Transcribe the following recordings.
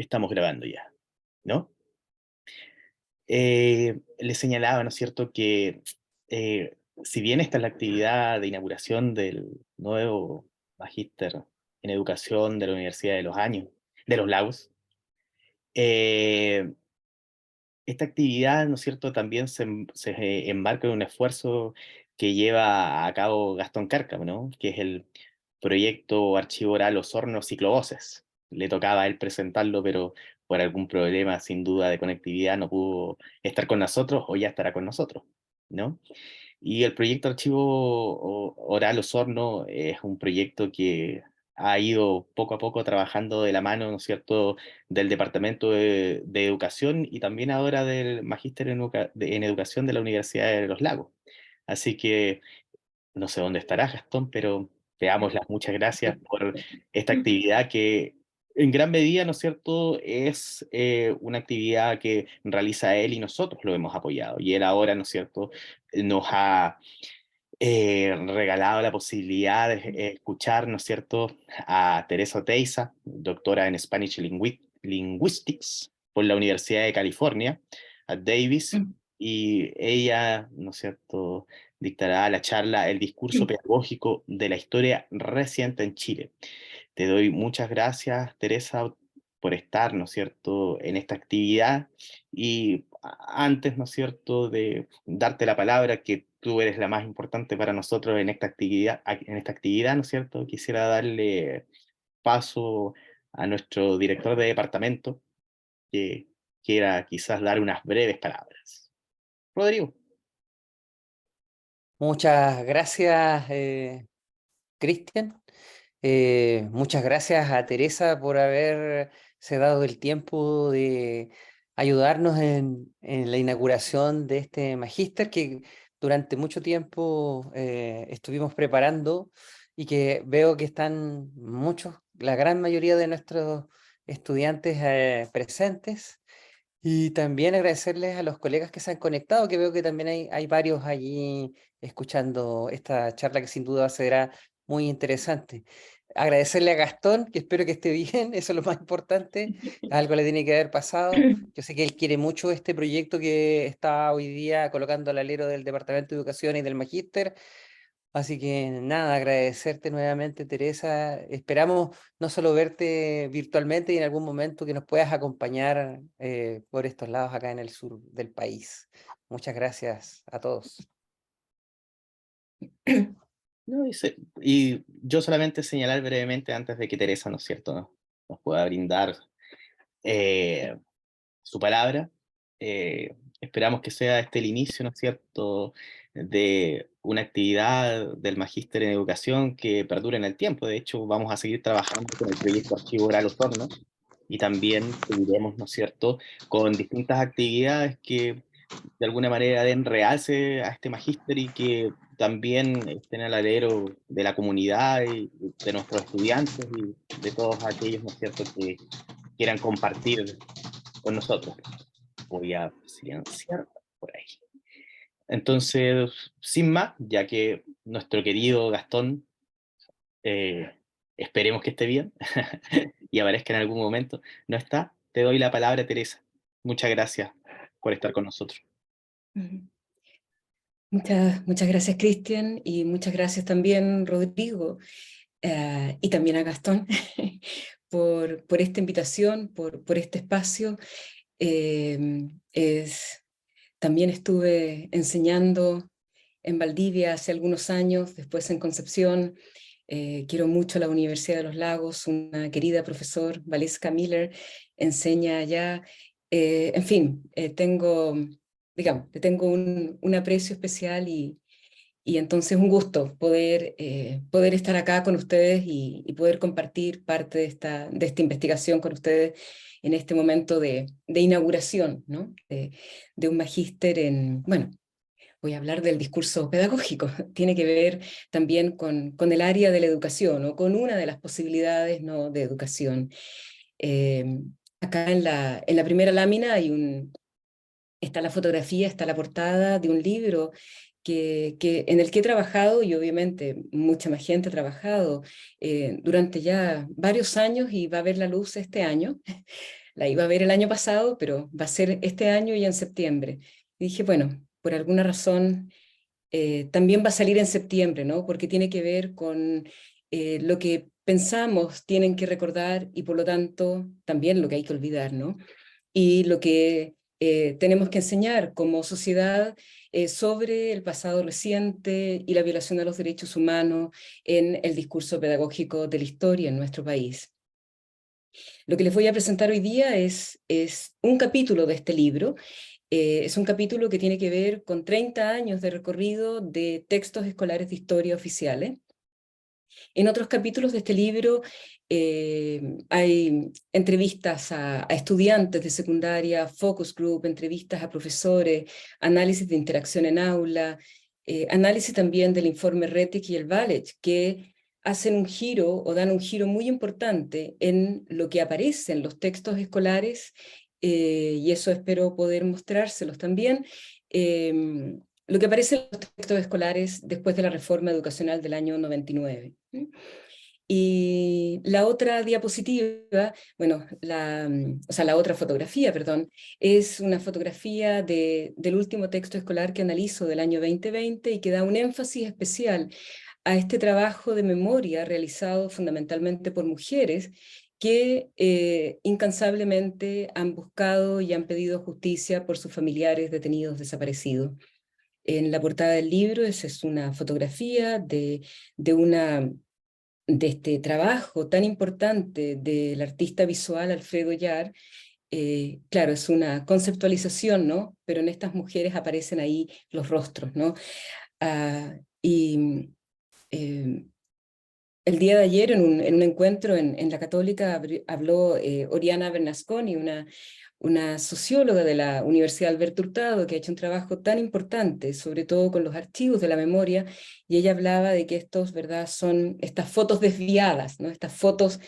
Estamos grabando ya, ¿no? Le señalaba, ¿no es cierto?, que si bien esta es la actividad de inauguración del nuevo magíster en educación de la Universidad de los Lagos, eh, esta actividad, ¿no es cierto?, también se enmarca en un esfuerzo que lleva a cabo Gastón Cárcamo, ¿no?, que es el proyecto Archivo Oral Osorno Ciclovoces. Le tocaba a él presentarlo, pero por algún problema, sin duda, de conectividad, no pudo estar con nosotros, o ya estará con nosotros, ¿no? Y el proyecto Archivo Oral Osorno es un proyecto que ha ido poco a poco trabajando de la mano, ¿no es cierto?, del Departamento de Educación y también ahora del Magíster en Educación de la Universidad de los Lagos. Así que no sé dónde estará Gastón, pero te damos las muchas gracias por esta actividad que en gran medida, ¿no es cierto?, es una actividad que realiza él y nosotros lo hemos apoyado. Y él ahora, ¿no es cierto?, nos ha regalado la posibilidad de escuchar, ¿no es cierto?, a Teresa Oteiza, doctora en Spanish Linguistics por la Universidad de California, a Davis, y ella, ¿no es cierto?, dictará la charla El discurso pedagógico de la historia reciente en Chile. Te doy muchas gracias, Teresa, por estar, ¿no es cierto?, en esta actividad. Y antes, ¿no es cierto?, de darte la palabra, que tú eres la más importante para nosotros en esta actividad, ¿no es cierto?, quisiera darle paso a nuestro director de departamento, que quiera quizás dar unas breves palabras. Rodrigo. Muchas gracias, Cristian. Muchas gracias a Teresa por haberse dado el tiempo de ayudarnos en la inauguración de este magíster que durante mucho tiempo estuvimos preparando y que veo que están muchos, la gran mayoría de nuestros estudiantes presentes. Y también agradecerles a los colegas que se han conectado, que veo que también hay varios allí escuchando esta charla que sin duda será muy interesante. Agradecerle a Gastón, que espero que esté bien, eso es lo más importante, algo le tiene que haber pasado. Yo sé que él quiere mucho este proyecto que está hoy día colocando al alero del Departamento de Educación y del Magíster. Así que nada, agradecerte nuevamente, Teresa. Esperamos no solo verte virtualmente y en algún momento que nos puedas acompañar por estos lados acá en el sur del país. Muchas gracias a todos. No, y yo solamente señalar brevemente antes de que Teresa, ¿no es cierto?, nos pueda brindar eh, su palabra. Esperamos que sea este el inicio, ¿no es cierto?, de una actividad del Magíster en Educación que perdure en el tiempo. De hecho, vamos a seguir trabajando con el proyecto Archivo Oral Osorno y también seguiremos, ¿no es cierto?, con distintas actividades que de alguna manera den realce a este magíster y que también estén al alero de la comunidad y de nuestros estudiantes y de todos aquellos, ¿no es cierto?, que quieran compartir con nosotros. Voy a silenciar por ahí. Entonces, sin más, ya que nuestro querido Gastón, eh, esperemos que esté bien y aparezca en algún momento, no está, te doy la palabra, Teresa. Muchas gracias por estar con nosotros. Ujú. Muchas gracias, Cristian, y muchas gracias también, Rodrigo, y también a Gastón, por esta invitación, por este espacio. Eh, También estuve enseñando en Valdivia hace algunos años, después en Concepción. Quiero mucho la Universidad de los Lagos, una querida profesor, Valesca Miller, enseña allá. En fin, digamos, le tengo un aprecio especial y entonces un gusto poder estar acá con ustedes y poder compartir parte de esta investigación con ustedes en este momento de inauguración, ¿no? De un magíster bueno, voy a hablar del discurso pedagógico. Tiene que ver también con el área de la educación o con una de las posibilidades, ¿no?, de educación. Eh, Acá en la primera lámina está la fotografía, está la portada de un libro en el que he trabajado, y obviamente mucha más gente ha trabajado durante ya varios años, y va a ver la luz este año. La iba a ver el año pasado, pero va a ser este año y en septiembre. Y dije, bueno, por alguna razón también va a salir en septiembre, ¿no? Porque tiene que ver con lo que pensamos tienen que recordar, y por lo tanto también lo que hay que olvidar, ¿no? Y lo que tenemos que enseñar como sociedad sobre el pasado reciente y la violación de los derechos humanos en el discurso pedagógico de la historia en nuestro país. Lo que les voy a presentar hoy día es un capítulo de este libro. Es un capítulo que tiene que ver con 30 años de recorrido de textos escolares de historia oficiales. En otros capítulos de este libro hay entrevistas a estudiantes de secundaria, focus group, entrevistas a profesores, análisis de interacción en aula, análisis también del informe RETIC y el VALEC, que hacen un giro o dan un giro muy importante en lo que aparece en los textos escolares, y eso espero poder mostrárselos también. Lo que aparece en los textos escolares después de la reforma educacional del año 99. Y la otra diapositiva, bueno, la otra fotografía, perdón, es una fotografía del último texto escolar que analizo del año 2020 y que da un énfasis especial a este trabajo de memoria realizado fundamentalmente por mujeres que incansablemente han buscado y han pedido justicia por sus familiares detenidos desaparecidos. En la portada del libro esa es una fotografía de este trabajo tan importante del artista visual Alfredo Yar. Claro, es una conceptualización, ¿no? Pero en estas mujeres aparecen ahí los rostros, ¿no? Y el día de ayer en un encuentro en la Católica habló Oriana Bernasconi, una socióloga de la Universidad Alberto Hurtado, que ha hecho un trabajo tan importante, sobre todo con los archivos de la memoria, y ella hablaba de que estos, ¿verdad?, son estas fotos desviadas, ¿no? Estas fotos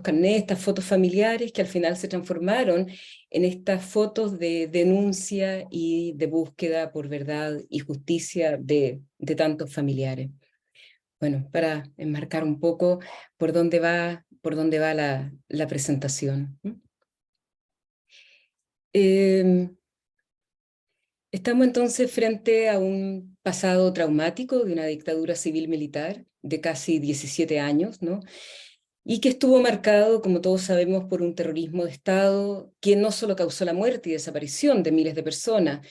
carnet, estas fotos familiares que al final se transformaron en estas fotos de denuncia y de búsqueda por verdad y justicia de tantos familiares. Bueno, para enmarcar un poco por dónde va la presentación. Estamos entonces frente a un pasado traumático de una dictadura civil-militar de casi 17 años, ¿no? Y que estuvo marcado, como todos sabemos, por un terrorismo de Estado que no solo causó la muerte y desaparición de miles de personas,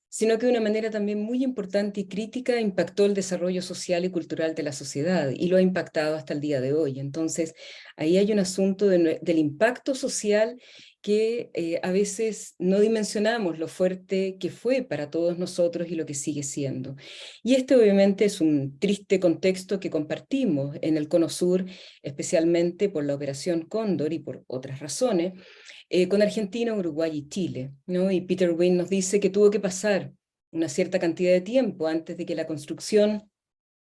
sino que de una manera también muy importante y crítica impactó el desarrollo social y cultural de la sociedad, y lo ha impactado hasta el día de hoy. Entonces, ahí hay un asunto del impacto social que a veces no dimensionamos lo fuerte que fue para todos nosotros y lo que sigue siendo. Y este obviamente es un triste contexto que compartimos en el Cono Sur, especialmente por la Operación Cóndor y por otras razones, con Argentina, Uruguay y Chile, ¿no? Y Peter Wynne nos dice que tuvo que pasar una cierta cantidad de tiempo antes de que la construcción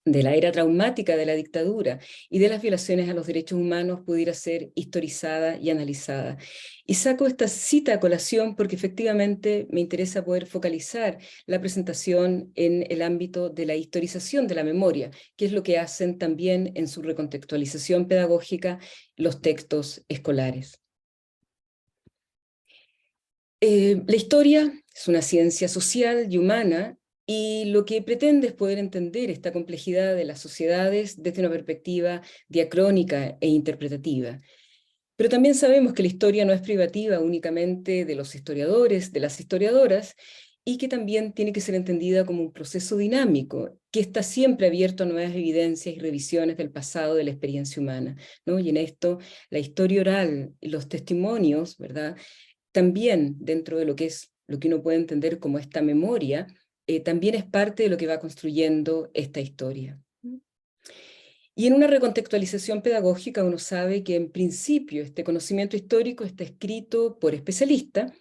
de la era traumática de la dictadura y de las violaciones a los derechos humanos pudiera ser historizada y analizada. Y saco esta cita a colación porque efectivamente me interesa poder focalizar la presentación en el ámbito de la historización de la memoria, que es lo que hacen también en su recontextualización pedagógica los textos escolares. La historia es una ciencia social y humana, y lo que pretende es poder entender esta complejidad de las sociedades desde una perspectiva diacrónica e interpretativa. Pero también sabemos que la historia no es privativa únicamente de los historiadores, de las historiadoras, y que también tiene que ser entendida como un proceso dinámico, que está siempre abierto a nuevas evidencias y revisiones del pasado de la experiencia humana, ¿no? Y en esto, la historia oral y los testimonios, ¿verdad?, también dentro de lo que uno puede entender como esta memoria, también es parte de lo que va construyendo esta historia. Y en una recontextualización pedagógica uno sabe que en principio este conocimiento histórico está escrito por especialistas,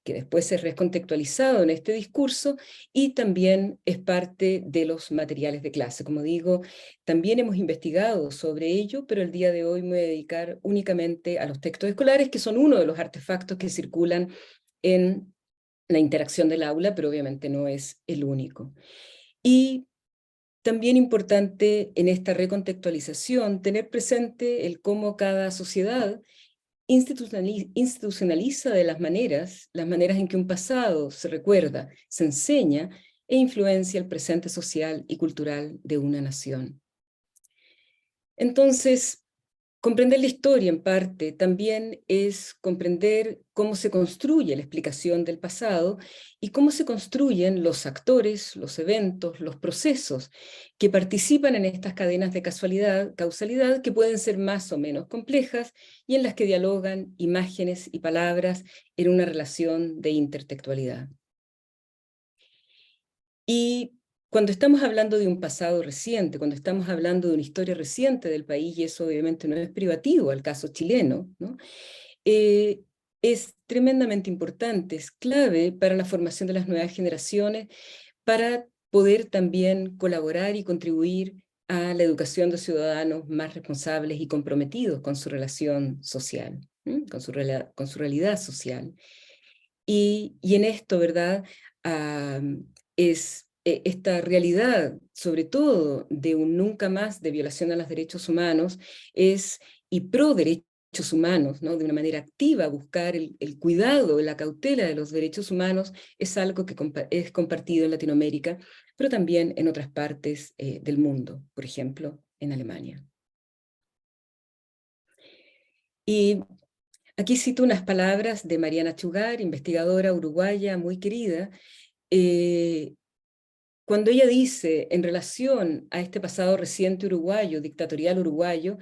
que después es recontextualizado en este discurso, y también es parte de los materiales de clase. Como digo, también hemos investigado sobre ello, pero el día de hoy me voy a dedicar únicamente a los textos escolares, que son uno de los artefactos que circulan en la interacción del aula, pero obviamente no es el único. Y también importante en esta recontextualización tener presente el cómo cada sociedad institucionaliza de las maneras en que un pasado se recuerda, se enseña e influencia el presente social y cultural de una nación. Entonces, comprender la historia en parte también es comprender cómo se construye la explicación del pasado y cómo se construyen los actores, los eventos, los procesos que participan en estas cadenas de causalidad que pueden ser más o menos complejas y en las que dialogan imágenes y palabras en una relación de intertextualidad. Y cuando estamos hablando de un pasado reciente, cuando estamos hablando de una historia reciente del país, y eso obviamente no es privativo al caso chileno, ¿no? Es tremendamente importante, es clave para la formación de las nuevas generaciones, para poder también colaborar y contribuir a la educación de ciudadanos más responsables y comprometidos con su relación social, con su realidad social. Y en esto, ¿verdad? Es esta realidad, sobre todo de un nunca más de violación a los derechos humanos, y pro derechos humanos, ¿no? De una manera activa, buscar el cuidado, la cautela de los derechos humanos, es algo que es compartido en Latinoamérica, pero también en otras partes del mundo, por ejemplo, en Alemania. Y aquí cito unas palabras de Mariana Chugar, investigadora uruguaya muy querida, cuando ella dice, en relación a este pasado reciente uruguayo, dictatorial uruguayo,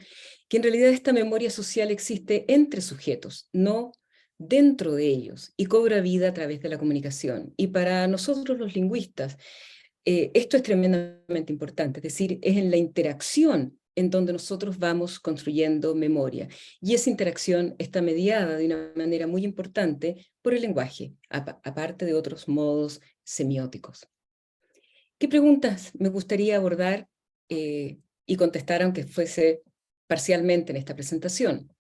que en realidad esta memoria social existe entre sujetos, no dentro de ellos, y cobra vida a través de la comunicación. Y para nosotros los lingüistas, esto es tremendamente importante, es decir, es en la interacción en donde nosotros vamos construyendo memoria. Y esa interacción está mediada de una manera muy importante por el lenguaje, aparte de otros modos semióticos. ¿Qué preguntas me gustaría abordar y contestar, aunque fuese parcialmente en esta presentación?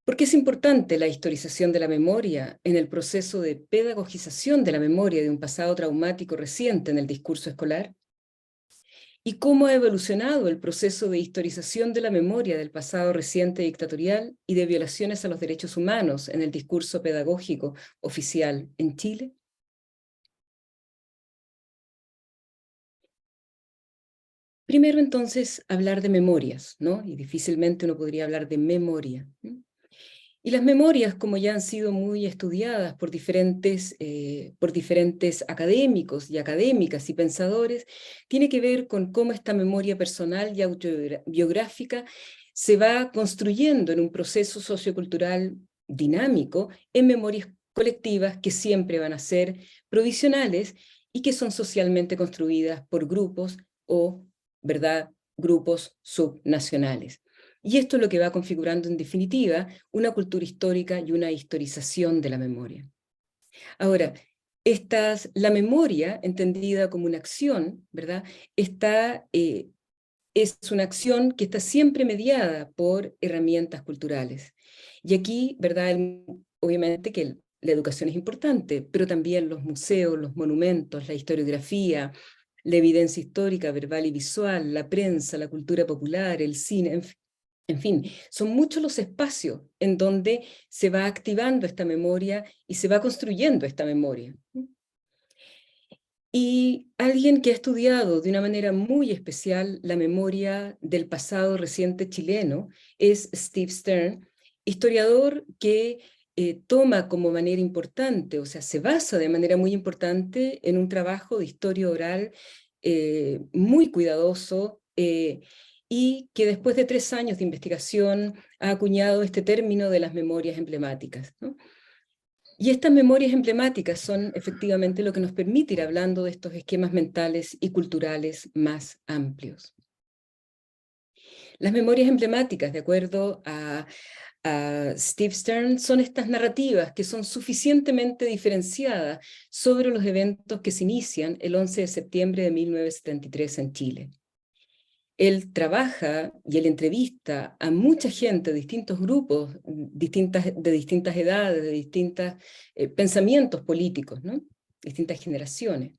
¿Por qué es importante la historización de la memoria en el proceso de pedagogización de la memoria de un pasado traumático reciente en el discurso escolar? ¿Y cómo ha evolucionado el proceso de historización de la memoria del pasado reciente dictatorial y de violaciones a los derechos humanos en el discurso pedagógico oficial en Chile? Primero, entonces, hablar de memorias, ¿no? Y difícilmente uno podría hablar de memoria. Y las memorias, como ya han sido muy estudiadas por diferentes académicos y académicas y pensadores, tiene que ver con cómo esta memoria personal y autobiográfica se va construyendo en un proceso sociocultural dinámico en memorias colectivas que siempre van a ser provisionales y que son socialmente construidas por grupos o, ¿verdad?, grupos subnacionales. Y esto es lo que va configurando en definitiva una cultura histórica y una historización de la memoria. Ahora, la memoria, entendida como una acción, ¿verdad?, es una acción que está siempre mediada por herramientas culturales. Y aquí, ¿verdad?, obviamente que la educación es importante, pero también los museos, los monumentos, la historiografía, la evidencia histórica, verbal y visual, la prensa, la cultura popular, el cine, en fin, son muchos los espacios en donde se va activando esta memoria y se va construyendo esta memoria. Y alguien que ha estudiado de una manera muy especial la memoria del pasado reciente chileno es Steve Stern, historiador que toma como manera importante, o sea, se basa de manera muy importante en un trabajo de historia oral muy cuidadoso, y que después de 3 años de investigación ha acuñado este término de las memorias emblemáticas, ¿no? Y estas memorias emblemáticas son efectivamente lo que nos permite ir hablando de estos esquemas mentales y culturales más amplios. Las memorias emblemáticas, de acuerdo a Steve Stern, son estas narrativas que son suficientemente diferenciadas sobre los eventos que se inician el 11 de septiembre de 1973 en Chile. Él trabaja y él entrevista a mucha gente de distintos grupos, de distintas edades, de distintos pensamientos políticos, ¿no? Distintas generaciones.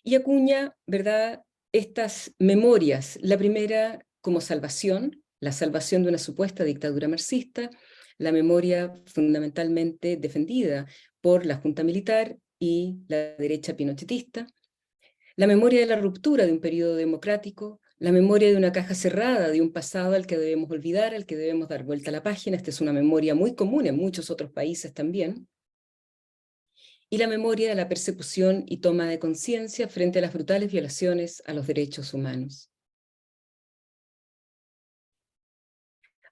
y acuña, ¿verdad?, estas memorias. La primera como salvación, la salvación de una supuesta dictadura marxista, la memoria fundamentalmente defendida por la Junta Militar y la derecha pinochetista, la memoria de la ruptura de un periodo democrático, la memoria de una caja cerrada, de un pasado al que debemos olvidar, al que debemos dar vuelta a la página. Esta es una memoria muy común en muchos otros países también. Y la memoria de la persecución y toma de conciencia frente a las brutales violaciones a los derechos humanos.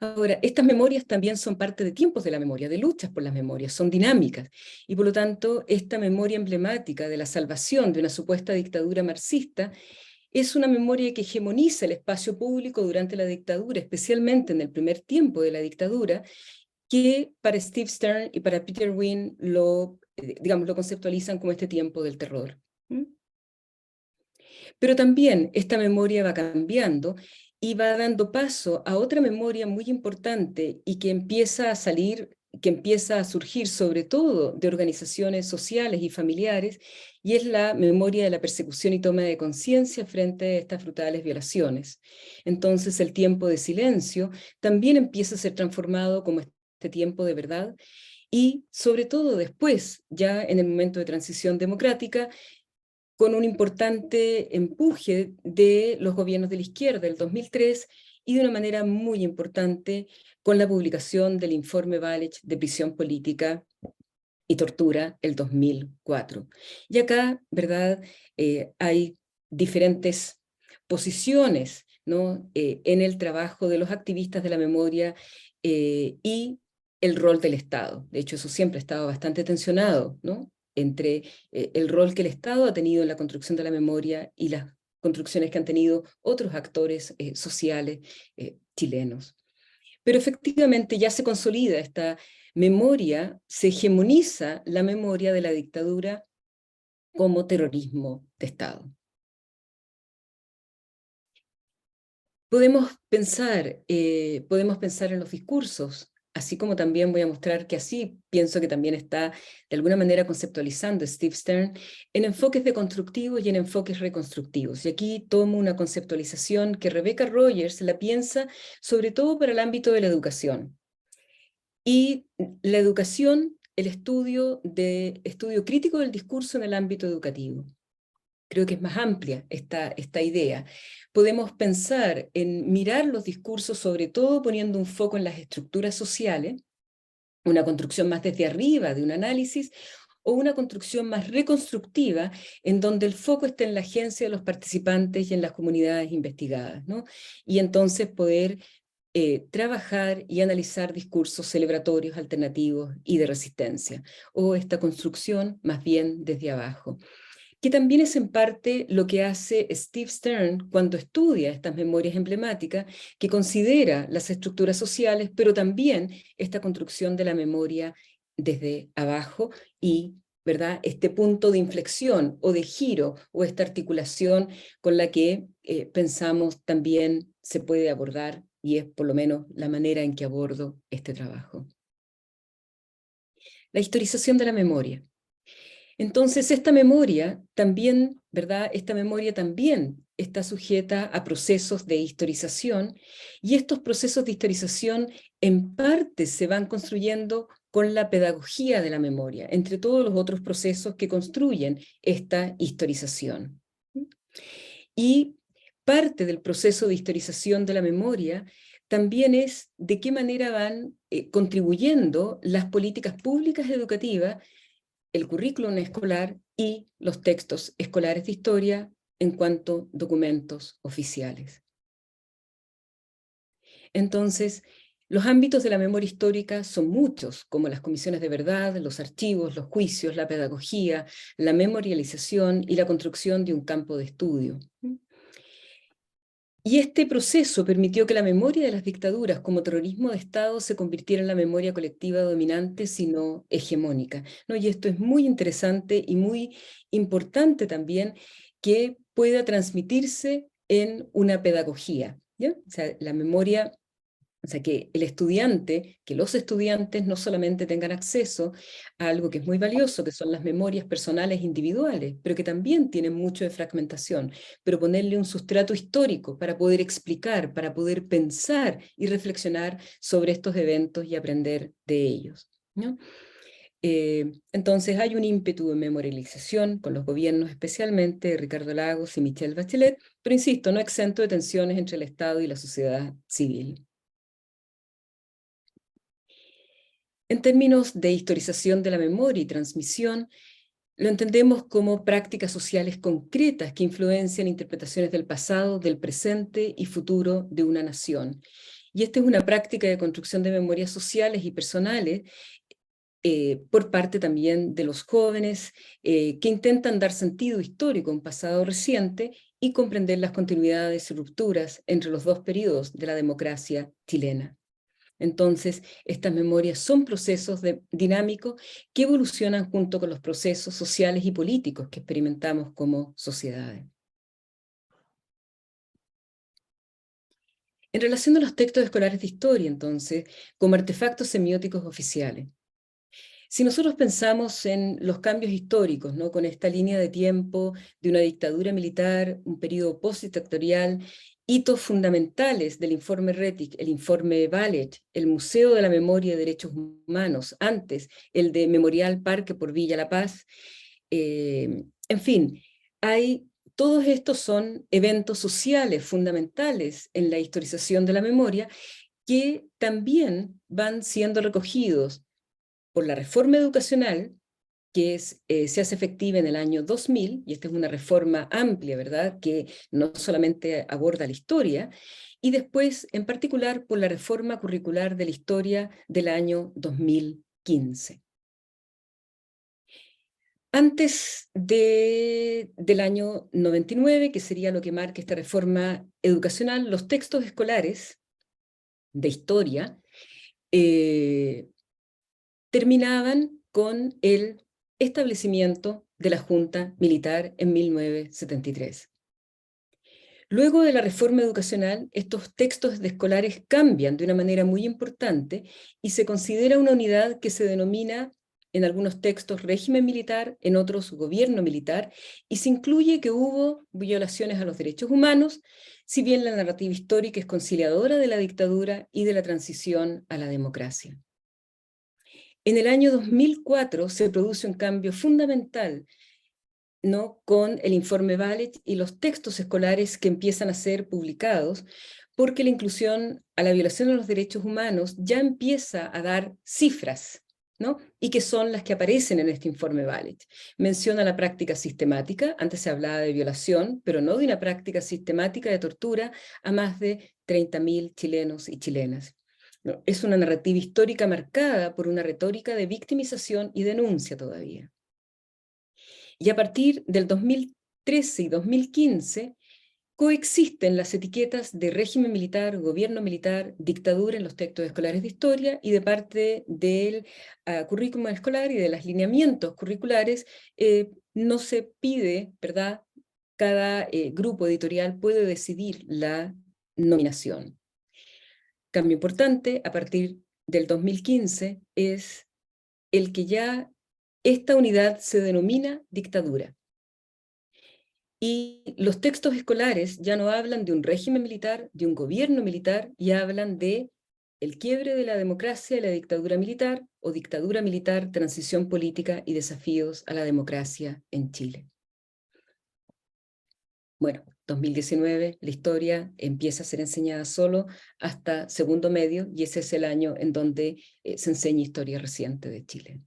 Ahora, estas memorias también son parte de tiempos de la memoria, de luchas por las memorias, son dinámicas, y por lo tanto, esta memoria emblemática de la salvación de una supuesta dictadura marxista es una memoria que hegemoniza el espacio público durante la dictadura, especialmente en el primer tiempo de la dictadura, que para Steve Stern y para Peter Wynne lo conceptualizan como este tiempo del terror. Pero también esta memoria va cambiando y va dando paso a otra memoria muy importante y que empieza a salir, que empieza a surgir sobre todo de organizaciones sociales y familiares, y es la memoria de la persecución y toma de conciencia frente a estas brutales violaciones. Entonces el tiempo de silencio también empieza a ser transformado como este tiempo de verdad, y sobre todo después, ya en el momento de transición democrática, con un importante empuje de los gobiernos de la izquierda del 2003 y de una manera muy importante con la publicación del informe Walech de prisión política y tortura el 2004. Y acá, ¿verdad?, hay diferentes posiciones, ¿no?, en el trabajo de los activistas de la memoria y el rol del Estado. De hecho, eso siempre ha estado bastante tensionado, ¿no?, entre el rol que el Estado ha tenido en la construcción de la memoria y las construcciones que han tenido otros actores sociales chilenos. Pero efectivamente ya se consolida esta memoria, se hegemoniza la memoria de la dictadura como terrorismo de Estado. Podemos pensar en los discursos, así como también voy a mostrar que así pienso que también está de alguna manera conceptualizando Steve Stern en enfoques deconstructivos y en enfoques reconstructivos. Y aquí tomo una conceptualización que Rebecca Rogers la piensa sobre todo para el ámbito de la educación. Y la educación, el estudio crítico del discurso en el ámbito educativo. Creo que es más amplia esta idea. Podemos pensar en mirar los discursos, sobre todo poniendo un foco en las estructuras sociales, una construcción más desde arriba de un análisis, o una construcción más reconstructiva, en donde el foco está en la agencia de los participantes y en las comunidades investigadas, ¿no? Y entonces poder trabajar y analizar discursos celebratorios, alternativos y de resistencia, o esta construcción más bien desde abajo, que también es en parte lo que hace Steve Stern cuando estudia estas memorias emblemáticas, que considera las estructuras sociales, pero también esta construcción de la memoria desde abajo y, ¿verdad?, este punto de inflexión o de giro o esta articulación con la que pensamos también se puede abordar, y es por lo menos la manera en que abordo este trabajo. La historización de la memoria. Entonces, esta memoria también, ¿verdad?, esta memoria también está sujeta a procesos de historización, y estos procesos de historización en parte se van construyendo con la pedagogía de la memoria, entre todos los otros procesos que construyen esta historización. Y parte del proceso de historización de la memoria también es de qué manera van contribuyendo las políticas públicas educativas, el currículum escolar y los textos escolares de historia en cuanto a documentos oficiales. Entonces, los ámbitos de la memoria histórica son muchos, como las comisiones de verdad, los archivos, los juicios, la pedagogía, la memorialización y la construcción de un campo de estudio. Y este proceso permitió que la memoria de las dictaduras como terrorismo de Estado se convirtiera en la memoria colectiva dominante, sino hegemónica, ¿no? Y esto es muy interesante y muy importante también que pueda transmitirse en una pedagogía, ¿ya? O sea, la memoria O sea, que el estudiante, que los estudiantes no solamente tengan acceso a algo que es muy valioso, que son las memorias personales individuales, pero que también tienen mucho de fragmentación, pero ponerle un sustrato histórico para poder explicar, para poder pensar y reflexionar sobre estos eventos y aprender de ellos, ¿no? Entonces hay un ímpetu de memorialización con los gobiernos, especialmente de Ricardo Lagos y Michelle Bachelet, pero insisto, no exento de tensiones entre el Estado y la sociedad civil. En términos de historización de la memoria y transmisión, lo entendemos como prácticas sociales concretas que influencian interpretaciones del pasado, del presente y futuro de una nación. Y esta es una práctica de construcción de memorias sociales y personales por parte también de los jóvenes que intentan dar sentido histórico a un pasado reciente y comprender las continuidades y rupturas entre los dos periodos de la democracia chilena. Entonces, estas memorias son procesos dinámicos que evolucionan junto con los procesos sociales y políticos que experimentamos como sociedades. En relación a los textos escolares de historia, entonces, como artefactos semióticos oficiales, si nosotros pensamos en los cambios históricos, ¿no? Con esta línea de tiempo de una dictadura militar, un periodo postdictatorial, hitos fundamentales del informe Rettig, el informe Valech, el Museo de la Memoria y Derechos Humanos, antes el de Memorial Parque por Villa La Paz, en fin, todos estos son eventos sociales fundamentales en la historización de la memoria que también van siendo recogidos por la reforma educacional, que se hace efectiva en el año 2000, y esta es una reforma amplia, ¿verdad?, que no solamente aborda la historia, y después, en particular, por la reforma curricular de la historia del año 2015. Antes del año 99, que sería lo que marca esta reforma educacional, los textos escolares de historia terminaban con el establecimiento de la Junta Militar en 1973. Luego de la reforma educacional, estos textos escolares cambian de una manera muy importante y se considera una unidad que se denomina en algunos textos régimen militar, en otros gobierno militar, y se incluye que hubo violaciones a los derechos humanos, si bien la narrativa histórica es conciliadora de la dictadura y de la transición a la democracia. En el año 2004 se produce un cambio fundamental, ¿no?, con el informe Valech y los textos escolares que empiezan a ser publicados, porque la inclusión a la violación de los derechos humanos ya empieza a dar cifras, ¿no?, y que son las que aparecen en este informe Valech. Menciona la práctica sistemática, antes se hablaba de violación, pero no de una práctica sistemática de tortura a más de 30.000 chilenos y chilenas. No, es una narrativa histórica marcada por una retórica de victimización y denuncia todavía. Y a partir del 2013 y 2015 coexisten las etiquetas de régimen militar, gobierno militar, dictadura en los textos escolares de historia, y de parte del currículum escolar y de los lineamientos curriculares no se pide, ¿verdad? Cada grupo editorial puede decidir la nominación. Cambio importante a partir del 2015 es el que ya esta unidad se denomina dictadura. Y los textos escolares ya no hablan de un régimen militar, de un gobierno militar, y hablan de el quiebre de la democracia y la dictadura militar, o dictadura militar, transición política y desafíos a la democracia en Chile. Bueno, 2019, la historia empieza a ser enseñada solo hasta segundo medio, y ese es el año en donde se enseña historia reciente de Chile.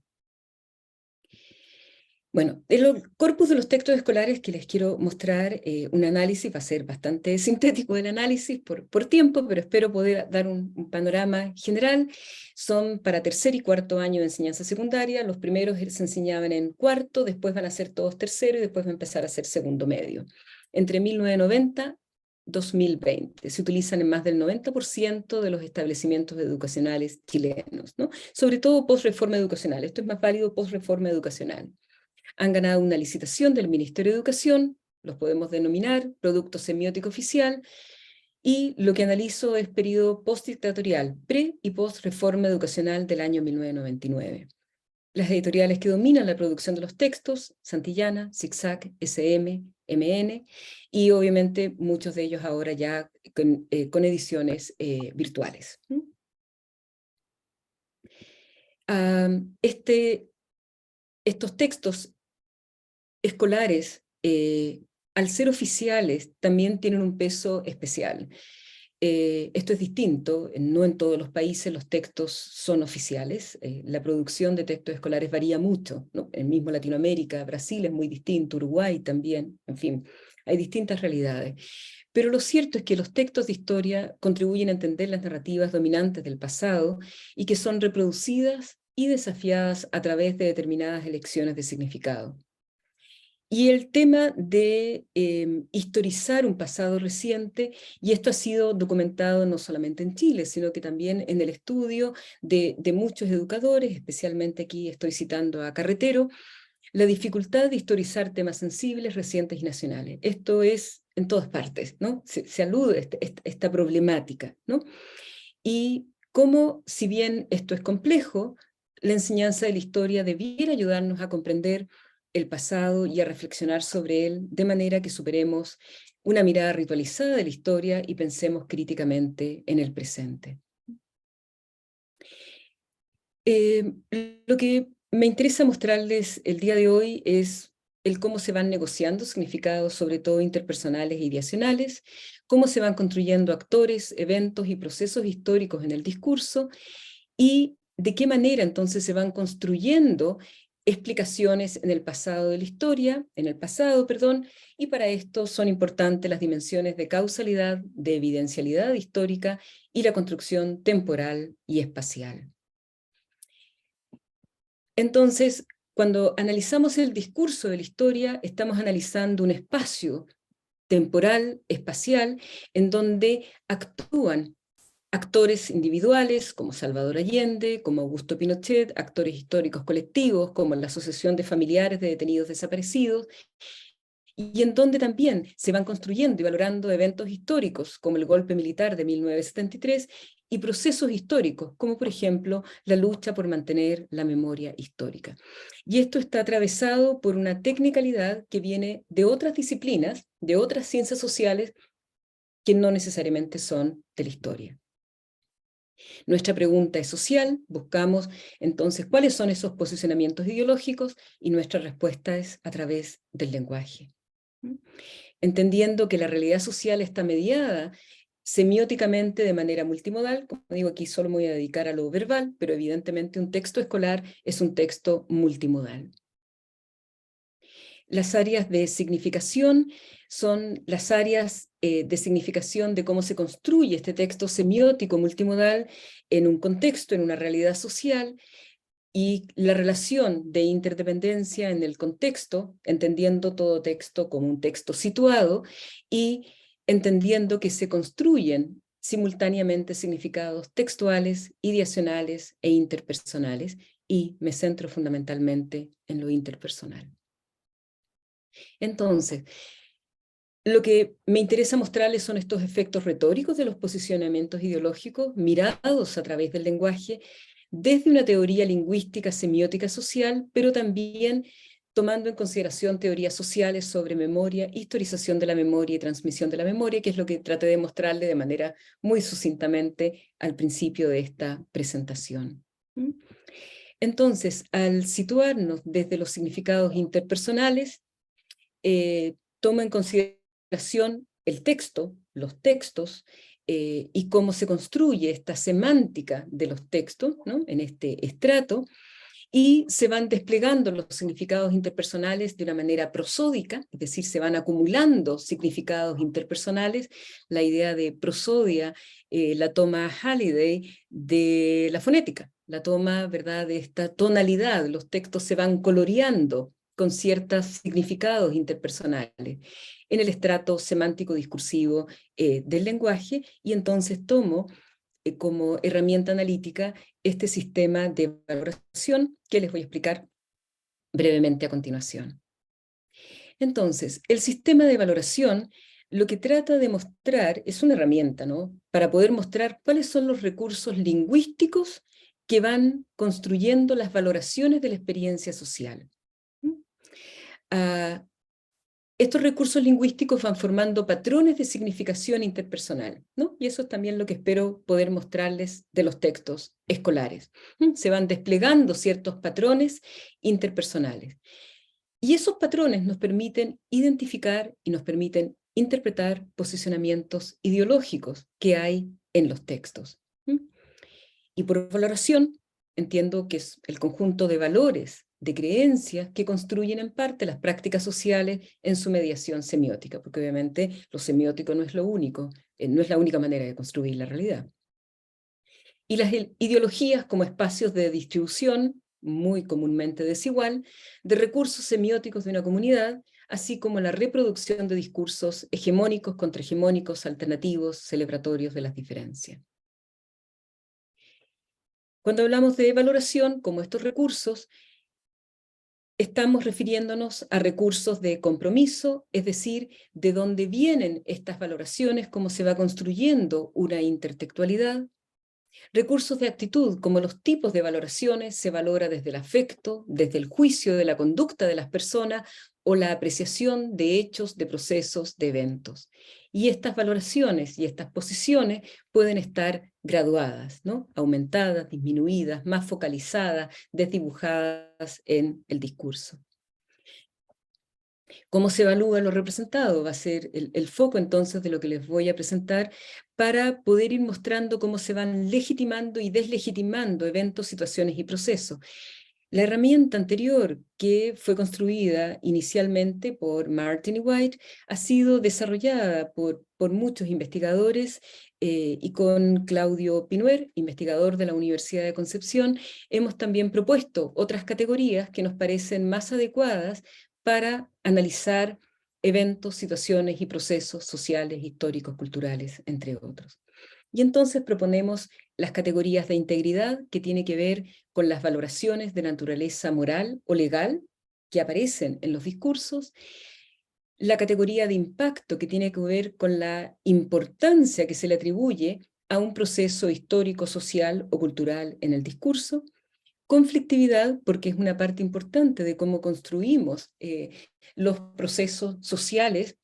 Bueno, el corpus de los textos escolares que les quiero mostrar, un análisis, va a ser bastante sintético el análisis por tiempo, pero espero poder dar un panorama general. Son para tercer y cuarto año de enseñanza secundaria. Los primeros se enseñaban en cuarto, después van a ser todos tercero y después va a empezar a ser segundo medio. Entre 1990 y 2020 se utilizan en más del 90% de los establecimientos educacionales chilenos, ¿no? Sobre todo post-reforma educacional. Esto es más válido post-reforma educacional. Han ganado una licitación del Ministerio de Educación, los podemos denominar producto semiótico oficial, y lo que analizo es periodo postdictatorial, pre- y post-reforma educacional del año 1999. Las editoriales que dominan la producción de los textos, Santillana, Zigzag, SM, MN, y obviamente muchos de ellos ahora ya con ediciones virtuales. Estos textos escolares, al ser oficiales, también tienen un peso especial. Esto es distinto, no en todos los países los textos son oficiales, la producción de textos escolares varía mucho, ¿no? En mismo Latinoamérica, Brasil es muy distinto, Uruguay también, en fin, hay distintas realidades. Pero lo cierto es que los textos de historia contribuyen a entender las narrativas dominantes del pasado y que son reproducidas y desafiadas a través de determinadas elecciones de significado. Y el tema de historizar un pasado reciente, y esto ha sido documentado no solamente en Chile, sino que también en el estudio de muchos educadores, especialmente aquí estoy citando a Carretero, la dificultad de historizar temas sensibles, recientes y nacionales. Esto es en todas partes, ¿no? Se alude a esta problemática, ¿no? Y cómo, si bien esto es complejo, la enseñanza de la historia debiera ayudarnos a comprender el pasado y a reflexionar sobre él de manera que superemos una mirada ritualizada de la historia y pensemos críticamente en el presente. Lo que me interesa mostrarles el día de hoy es el cómo se van negociando significados, sobre todo interpersonales e ideacionales, cómo se van construyendo actores, eventos y procesos históricos en el discurso, y de qué manera entonces se van construyendo explicaciones en el pasado de la historia, en el pasado, perdón, y para esto son importantes las dimensiones de causalidad, de evidencialidad histórica y la construcción temporal y espacial. Entonces, cuando analizamos el discurso de la historia, estamos analizando un espacio temporal, espacial, en donde actúan actores individuales como Salvador Allende, como Augusto Pinochet, actores históricos colectivos como la Asociación de Familiares de Detenidos Desaparecidos, y en donde también se van construyendo y valorando eventos históricos como el golpe militar de 1973 y procesos históricos como por ejemplo la lucha por mantener la memoria histórica. Y esto está atravesado por una tecnicalidad que viene de otras disciplinas, de otras ciencias sociales que no necesariamente son de la historia. Nuestra pregunta es social, buscamos entonces cuáles son esos posicionamientos ideológicos y nuestra respuesta es a través del lenguaje. Entendiendo que la realidad social está mediada semióticamente de manera multimodal, como digo aquí solo me voy a dedicar a lo verbal, pero evidentemente un texto escolar es un texto multimodal. Las áreas de significación son las áreas de significación de cómo se construye este texto semiótico multimodal en un contexto, en una realidad social, y la relación de interdependencia en el contexto, entendiendo todo texto como un texto situado y entendiendo que se construyen simultáneamente significados textuales, ideacionales e interpersonales, y me centro fundamentalmente en lo interpersonal. Entonces, lo que me interesa mostrarles son estos efectos retóricos de los posicionamientos ideológicos mirados a través del lenguaje desde una teoría lingüística semiótica social, pero también tomando en consideración teorías sociales sobre memoria, historización de la memoria y transmisión de la memoria, que es lo que traté de mostrarle de manera muy sucintamente al principio de esta presentación. Entonces, al situarnos desde los significados interpersonales, toma en consideración el texto, los textos, y cómo se construye esta semántica de los textos, ¿no? En este estrato, y se van desplegando los significados interpersonales de una manera prosódica, es decir, se van acumulando significados interpersonales. La idea de prosodia la toma Halliday de la fonética, la toma, ¿verdad?, de esta tonalidad, los textos se van coloreando con ciertos significados interpersonales en el estrato semántico discursivo del lenguaje, y entonces tomo como herramienta analítica este sistema de valoración que les voy a explicar brevemente a continuación. Entonces, el sistema de valoración lo que trata de mostrar es una herramienta, ¿no?, para poder mostrar cuáles son los recursos lingüísticos que van construyendo las valoraciones de la experiencia social. Estos recursos lingüísticos van formando patrones de significación interpersonal, ¿no? Y eso es también lo que espero poder mostrarles de los textos escolares. Se van desplegando ciertos patrones interpersonales. Y esos patrones nos permiten identificar y nos permiten interpretar posicionamientos ideológicos que hay en los textos. Y por valoración, entiendo que es el conjunto de valores, de creencias que construyen en parte las prácticas sociales en su mediación semiótica, porque obviamente lo semiótico no es lo único, no es la única manera de construir la realidad. Y las ideologías como espacios de distribución, muy comúnmente desigual, de recursos semióticos de una comunidad, así como la reproducción de discursos hegemónicos, contrahegemónicos, alternativos, celebratorios de las diferencias. Cuando hablamos de valoración, como estos recursos, estamos refiriéndonos a recursos de compromiso, es decir, de dónde vienen estas valoraciones, cómo se va construyendo una intertextualidad. Recursos de actitud, como los tipos de valoraciones, se valora desde el afecto, desde el juicio de la conducta de las personas o la apreciación de hechos, de procesos, de eventos. Y estas valoraciones y estas posiciones pueden estar graduadas, ¿no?, aumentadas, disminuidas, más focalizadas, desdibujadas en el discurso. ¿Cómo se evalúa lo representado? Va a ser el foco entonces de lo que les voy a presentar para poder ir mostrando cómo se van legitimando y deslegitimando eventos, situaciones y procesos. La herramienta anterior, que fue construida inicialmente por Martin y White, ha sido desarrollada por muchos investigadores y con Claudio Pinuer, investigador de la Universidad de Concepción, hemos también propuesto otras categorías que nos parecen más adecuadas para analizar eventos, situaciones y procesos sociales, históricos, culturales, entre otros. Y entonces proponemos las categorías de integridad, que tiene que ver con las valoraciones de naturaleza moral o legal que aparecen en los discursos, la categoría de impacto, que tiene que ver con la importancia que se le atribuye a un proceso histórico, social o cultural en el discurso, conflictividad, porque es una parte importante de cómo construimos los procesos sociales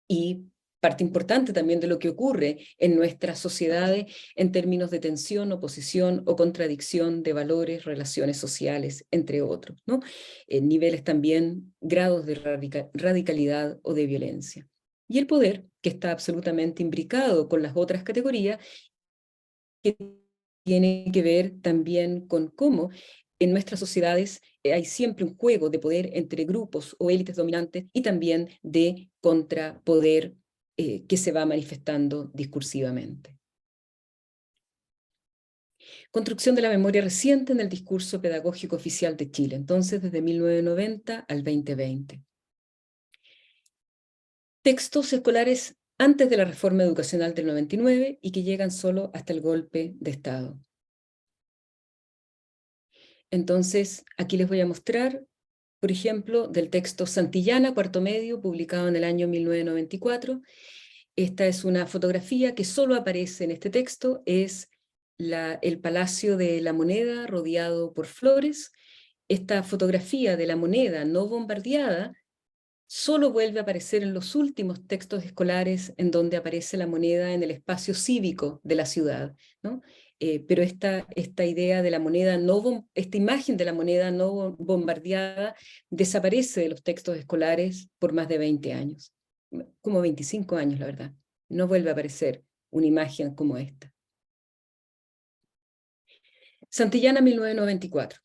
y parte importante también de lo que ocurre en nuestras sociedades en términos de tensión, oposición o contradicción de valores, relaciones sociales, entre otros, ¿no? Niveles también, grados de radicalidad o de violencia. Y el poder, que está absolutamente imbricado con las otras categorías, que tiene que ver también con cómo en nuestras sociedades hay siempre un juego de poder entre grupos o élites dominantes y también de contrapoder que se va manifestando discursivamente. Construcción de la memoria reciente en el discurso pedagógico oficial de Chile, entonces desde 1990 al 2020. Textos escolares antes de la reforma educacional del 99 y que llegan solo hasta el golpe de Estado. Entonces, aquí les voy a mostrar, por ejemplo, del texto Santillana, cuarto medio, publicado en el año 1994. Esta es una fotografía que solo aparece en este texto, es el Palacio de la Moneda rodeado por flores. Esta fotografía de la moneda no bombardeada solo vuelve a aparecer en los últimos textos escolares en donde aparece la moneda en el espacio cívico de la ciudad, ¿no? Pero esta idea de la moneda esta imagen de la moneda no bombardeada desaparece de los textos escolares por más de 20 años, como 25 años, la verdad. No vuelve a aparecer una imagen como esta. Santillana, 1994.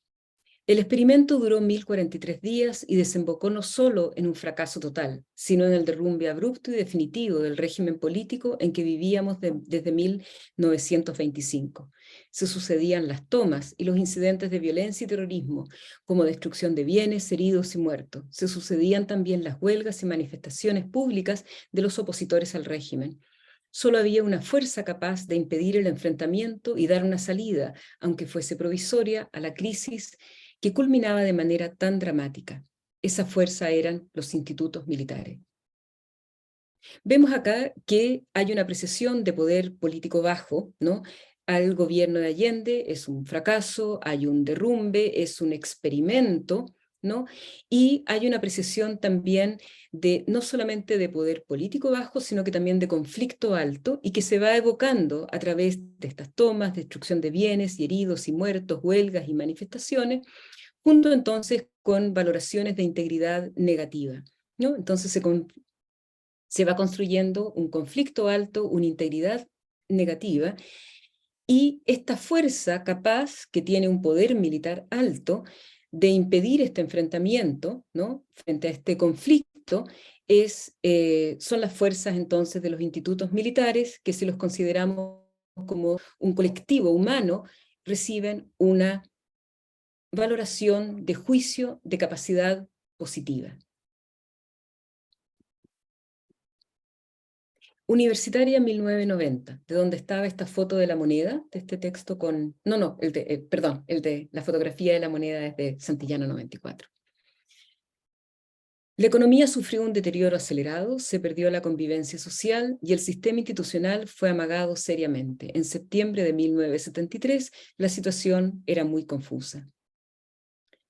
El experimento duró 1043 días y desembocó no solo en un fracaso total, sino en el derrumbe abrupto y definitivo del régimen político en que vivíamos desde 1925. Se sucedían las tomas y los incidentes de violencia y terrorismo, como destrucción de bienes, heridos y muertos. Se sucedían también las huelgas y manifestaciones públicas de los opositores al régimen. Solo había una fuerza capaz de impedir el enfrentamiento y dar una salida, aunque fuese provisoria, a la crisis que culminaba de manera tan dramática. Esa fuerza eran los institutos militares. Vemos acá que hay una apreciación de poder político bajo, ¿no? Al gobierno de Allende es un fracaso, hay un derrumbe, es un experimento, ¿no? Y hay una apreciación también de no solamente de poder político bajo, sino que también de conflicto alto, y que se va evocando a través de estas tomas, destrucción de bienes y heridos y muertos, huelgas y manifestaciones, junto entonces con valoraciones de integridad negativa, ¿no? Entonces se va construyendo un conflicto alto, una integridad negativa, y esta fuerza capaz, que tiene un poder militar alto, de impedir este enfrentamiento, ¿no? Frente a este conflicto, son las fuerzas entonces de los institutos militares, que si los consideramos como un colectivo humano, reciben una valoración de juicio de capacidad positiva. Universitaria 1990, de donde estaba esta foto de la moneda, de este texto con... No, perdón, el de la fotografía de la moneda es de Santillana 94. La economía sufrió un deterioro acelerado, se perdió la convivencia social y el sistema institucional fue amagado seriamente. En septiembre de 1973, la situación era muy confusa.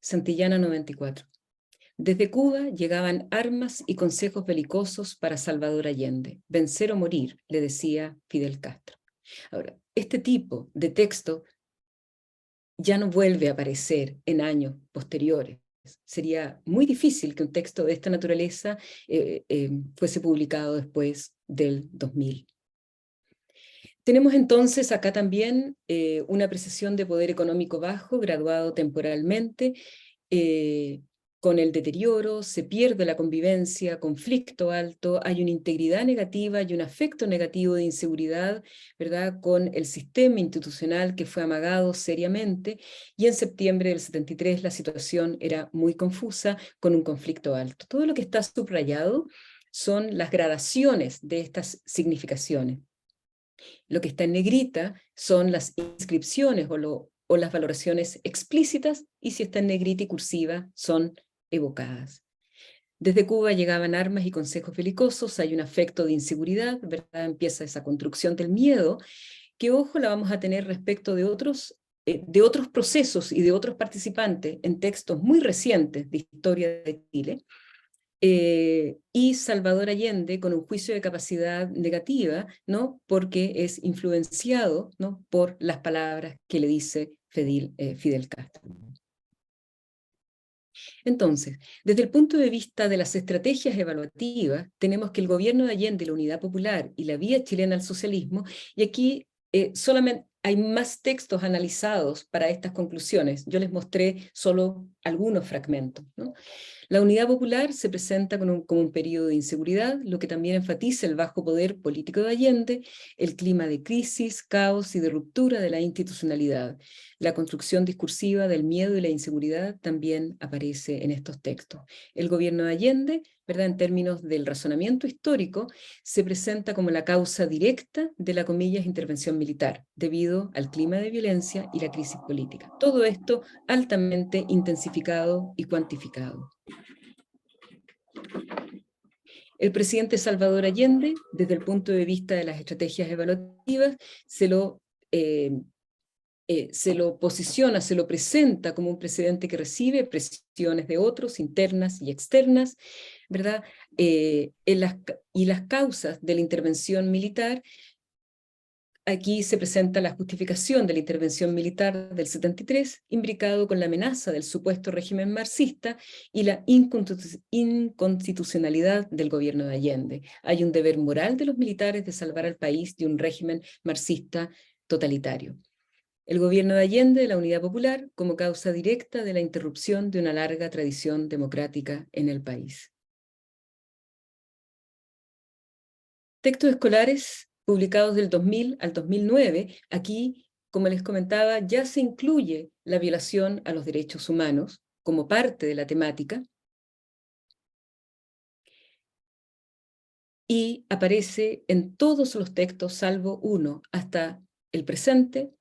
Santillana 94. Desde Cuba llegaban armas y consejos belicosos para Salvador Allende. Vencer o morir, le decía Fidel Castro. Ahora, este tipo de texto ya no vuelve a aparecer en años posteriores. Sería muy difícil que un texto de esta naturaleza fuese publicado después del 2000. Tenemos entonces acá también una apreciación de poder económico bajo, graduado temporalmente, con el deterioro, se pierde la convivencia, conflicto alto, hay una integridad negativa y un afecto negativo de inseguridad, ¿verdad? Con el sistema institucional que fue amagado seriamente, y en septiembre del 73 la situación era muy confusa, con un conflicto alto. Todo lo que está subrayado son las gradaciones de estas significaciones. Lo que está en negrita son las inscripciones o las valoraciones explícitas, y si está en negrita y cursiva son evocadas. Desde Cuba llegaban armas y consejos belicosos, hay un afecto de inseguridad, ¿verdad? Empieza esa construcción del miedo, que ojo la vamos a tener respecto de otros procesos y de otros participantes en textos muy recientes de historia de Chile, y Salvador Allende con un juicio de capacidad negativa, ¿no? Porque es influenciado, ¿no? Por las palabras que le dice Fidel Castro. Entonces, desde el punto de vista de las estrategias evaluativas, tenemos que el gobierno de Allende, la Unidad Popular y la vía chilena al socialismo, y aquí solamente hay más textos analizados para estas conclusiones. Yo les mostré solo algunos fragmentos, ¿no? La Unidad Popular se presenta como un periodo de inseguridad, lo que también enfatiza el bajo poder político de Allende, el clima de crisis, caos y de ruptura de la institucionalidad. La construcción discursiva del miedo y la inseguridad también aparece en estos textos. El gobierno de Allende, ¿verdad? En términos del razonamiento histórico, se presenta como la causa directa de la, comillas, intervención militar, debido al clima de violencia y la crisis política. Todo esto altamente intensificado y cuantificado. El presidente Salvador Allende, desde el punto de vista de las estrategias evaluativas, se lo posiciona, se lo presenta como un presidente que recibe presiones de otros, internas y externas, ¿verdad? Y las causas de la intervención militar. Aquí se presenta la justificación de la intervención militar del 73, imbricado con la amenaza del supuesto régimen marxista y la inconstitucionalidad del gobierno de Allende. Hay un deber moral de los militares de salvar al país de un régimen marxista totalitario. El gobierno de Allende, de la Unidad Popular, como causa directa de la interrupción de una larga tradición democrática en el país. Textos escolares publicados del 2000 al 2009, aquí, como les comentaba, ya se incluye la violación a los derechos humanos como parte de la temática, y aparece en todos los textos, salvo uno, hasta el presente,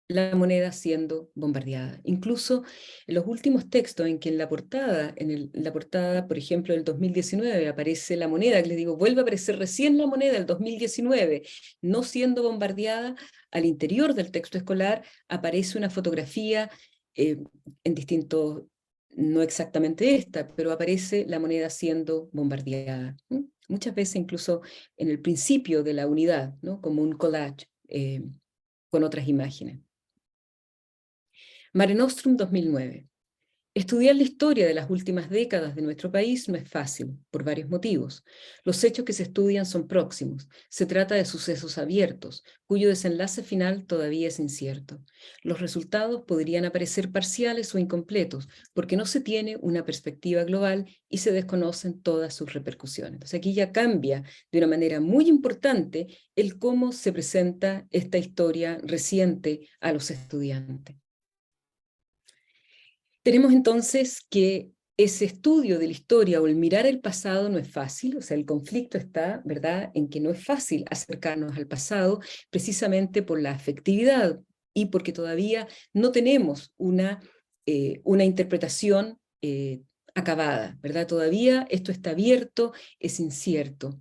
la moneda siendo bombardeada. Incluso en los últimos textos en que en la portada, la portada, por ejemplo, del 2019, aparece la moneda, que les digo, vuelve a aparecer recién la moneda del 2019, no siendo bombardeada, al interior del texto escolar aparece una fotografía en distintos, no exactamente esta, pero aparece la moneda siendo bombardeada. Muchas veces incluso en el principio de la unidad, ¿no? Como un collage con otras imágenes. Mare Nostrum 2009. Estudiar la historia de las últimas décadas de nuestro país no es fácil, por varios motivos. Los hechos que se estudian son próximos. Se trata de sucesos abiertos, cuyo desenlace final todavía es incierto. Los resultados podrían aparecer parciales o incompletos, porque no se tiene una perspectiva global y se desconocen todas sus repercusiones. Entonces aquí ya cambia de una manera muy importante el cómo se presenta esta historia reciente a los estudiantes. Tenemos entonces que ese estudio de la historia o el mirar el pasado no es fácil, o sea, el conflicto está, ¿verdad?, en que no es fácil acercarnos al pasado precisamente por la afectividad y porque todavía no tenemos una interpretación acabada, ¿verdad? Todavía esto está abierto, es incierto.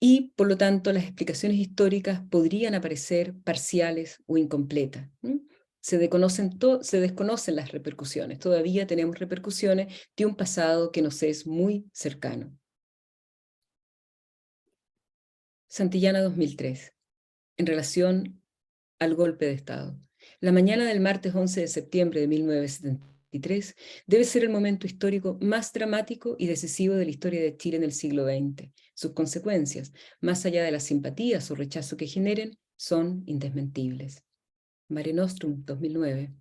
Y por lo tanto las explicaciones históricas podrían aparecer parciales o incompletas. Se desconocen las repercusiones, todavía tenemos repercusiones de un pasado que nos es muy cercano. Santillana 2003, en relación al golpe de Estado. La mañana del martes 11 de septiembre de 1973 debe ser el momento histórico más dramático y decisivo de la historia de Chile en el siglo XX. Sus consecuencias, más allá de las simpatías o rechazo que generen, son indesmentibles. Mare Nostrum 2009.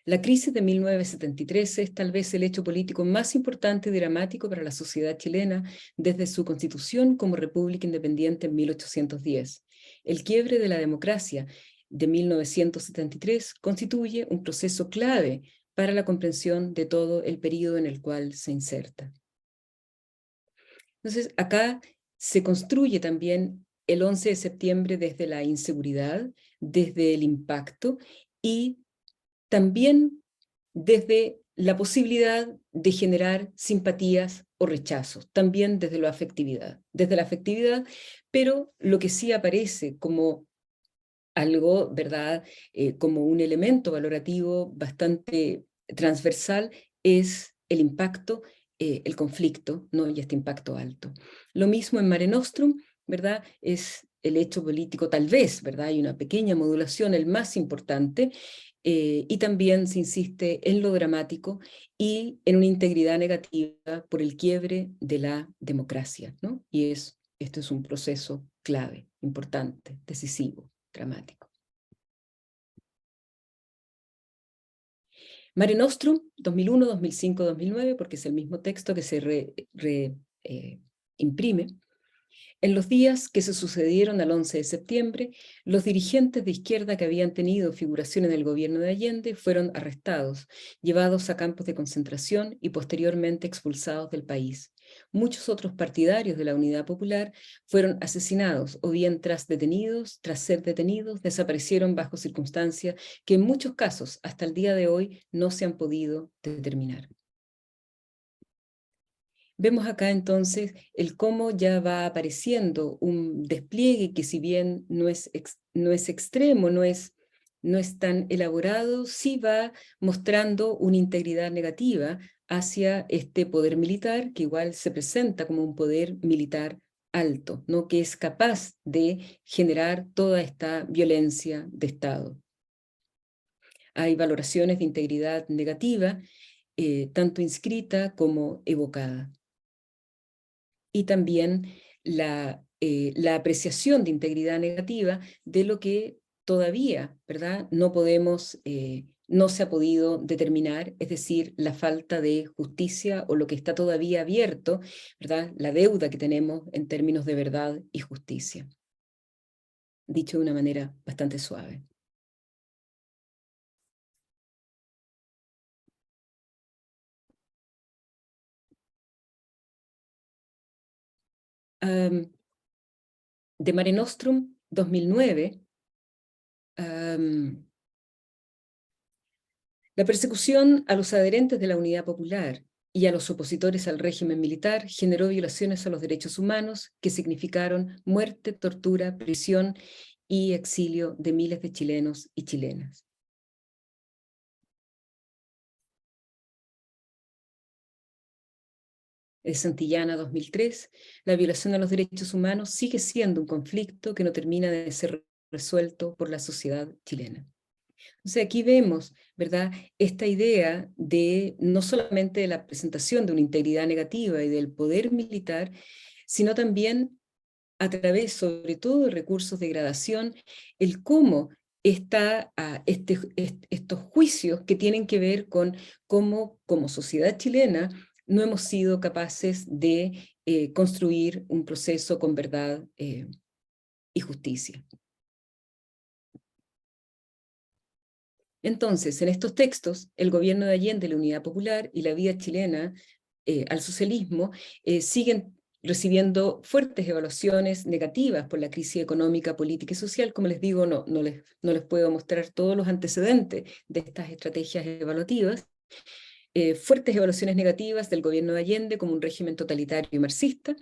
La crisis de 1973 es tal vez el hecho político más importante y dramático para la sociedad chilena desde su constitución como república independiente en 1810. El quiebre de la democracia de 1973 constituye un proceso clave para la comprensión de todo el periodo en el cual se inserta. Entonces, acá se construye también el 11 de septiembre desde la inseguridad, desde el impacto y también desde la posibilidad de generar simpatías o rechazos, también desde la afectividad, pero lo que sí aparece como algo, ¿verdad? Como un elemento valorativo bastante transversal es el impacto, el conflicto, ¿no? Y este impacto alto. Lo mismo en Mare Nostrum, ¿verdad? Es el hecho político, tal vez, ¿verdad? Hay una pequeña modulación, el más importante, y también se insiste en lo dramático y en una integridad negativa por el quiebre de la democracia, ¿no? Y esto es un proceso clave, importante, decisivo, dramático. Mare Nostrum, 2001, 2005, 2009, porque es el mismo texto que se imprime. En los días que se sucedieron al 11 de septiembre, los dirigentes de izquierda que habían tenido figuración en el gobierno de Allende fueron arrestados, llevados a campos de concentración y posteriormente expulsados del país. Muchos otros partidarios de la Unidad Popular fueron asesinados o bien tras ser detenidos, desaparecieron bajo circunstancias que en muchos casos hasta el día de hoy no se han podido determinar. Vemos acá entonces el cómo ya va apareciendo un despliegue que si bien no es extremo, no es tan elaborado, sí va mostrando una integridad negativa hacia este poder militar, que igual se presenta como un poder militar alto, ¿no? Que es capaz de generar toda esta violencia de Estado. Hay valoraciones de integridad negativa, tanto inscrita como evocada. Y también la apreciación de integridad negativa de lo que todavía, ¿verdad?, no se ha podido determinar, es decir, la falta de justicia o lo que está todavía abierto, ¿verdad?, la deuda que tenemos en términos de verdad y justicia. Dicho de una manera bastante suave. De Mare Nostrum 2009, La persecución a los adherentes de la Unidad Popular y a los opositores al régimen militar generó violaciones a los derechos humanos que significaron muerte, tortura, prisión y exilio de miles de chilenos y chilenas. De Santillana 2003, la violación a los derechos humanos sigue siendo un conflicto que no termina de ser resuelto por la sociedad chilena. Entonces aquí vemos, ¿verdad?, esta idea de no solamente de la presentación de una integridad negativa y del poder militar, sino también a través, sobre todo, de recursos de gradación, el cómo está estos juicios que tienen que ver con cómo, como sociedad chilena, no hemos sido capaces de construir un proceso con verdad y justicia. Entonces, en estos textos, el gobierno de Allende, la Unidad Popular y la vía chilena al socialismo siguen recibiendo fuertes evaluaciones negativas por la crisis económica, política y social. Como les digo, no les puedo mostrar todos los antecedentes de estas estrategias evaluativas. Fuertes evaluaciones negativas del gobierno de Allende como un régimen totalitario y marxista,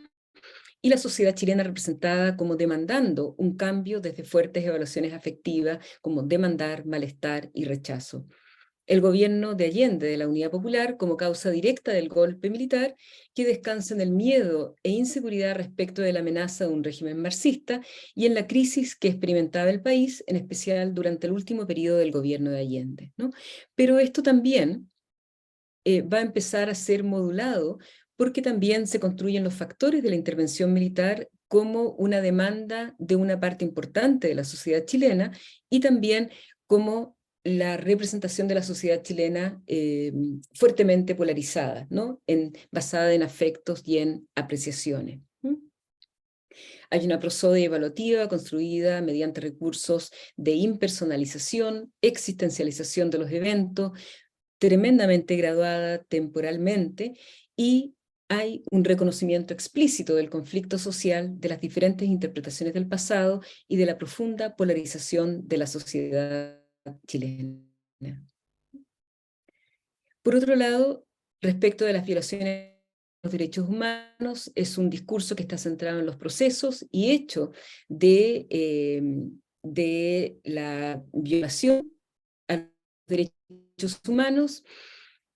y la sociedad chilena representada como demandando un cambio desde fuertes evaluaciones afectivas como demandar, malestar y rechazo. El gobierno de Allende, de la Unidad Popular, como causa directa del golpe militar, que descansa en el miedo e inseguridad respecto de la amenaza de un régimen marxista y en la crisis que experimentaba el país, en especial durante el último periodo del gobierno de Allende, ¿no? Pero esto también va a empezar a ser modulado porque también se construyen los factores de la intervención militar como una demanda de una parte importante de la sociedad chilena y también como la representación de la sociedad chilena fuertemente polarizada, ¿no? Basada en afectos y en apreciaciones. Hay una prosodia evaluativa construida mediante recursos de impersonalización, existencialización de los eventos, tremendamente graduada temporalmente, y hay un reconocimiento explícito del conflicto social, de las diferentes interpretaciones del pasado y de la profunda polarización de la sociedad chilena. Por otro lado, respecto de las violaciones de los derechos humanos, es un discurso que está centrado en los procesos y hecho de la violación a los derechos humanos,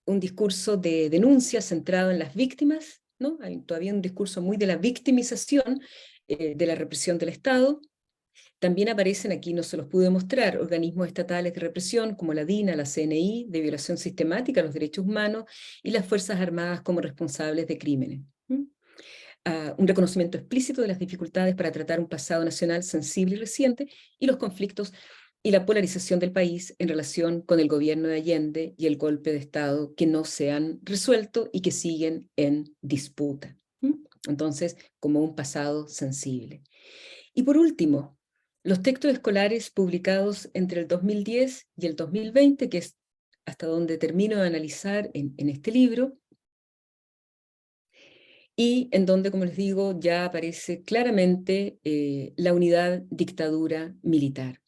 un discurso de denuncia centrado en las víctimas, ¿no? Hay todavía un discurso muy de la victimización de la represión del Estado. También aparecen, aquí no se los pude mostrar, organismos estatales de represión como la DINA, la CNI, de violación sistemática a los derechos humanos, y las Fuerzas Armadas como responsables de crímenes. Un reconocimiento explícito de las dificultades para tratar un pasado nacional sensible y reciente, y los conflictos y la polarización del país en relación con el gobierno de Allende y el golpe de Estado que no se han resuelto y que siguen en disputa. Entonces, como un pasado sensible. Y por último, los textos escolares publicados entre el 2010 y el 2020, que es hasta donde termino de analizar en este libro, y en donde, como les digo, ya aparece claramente la unidad dictadura militar.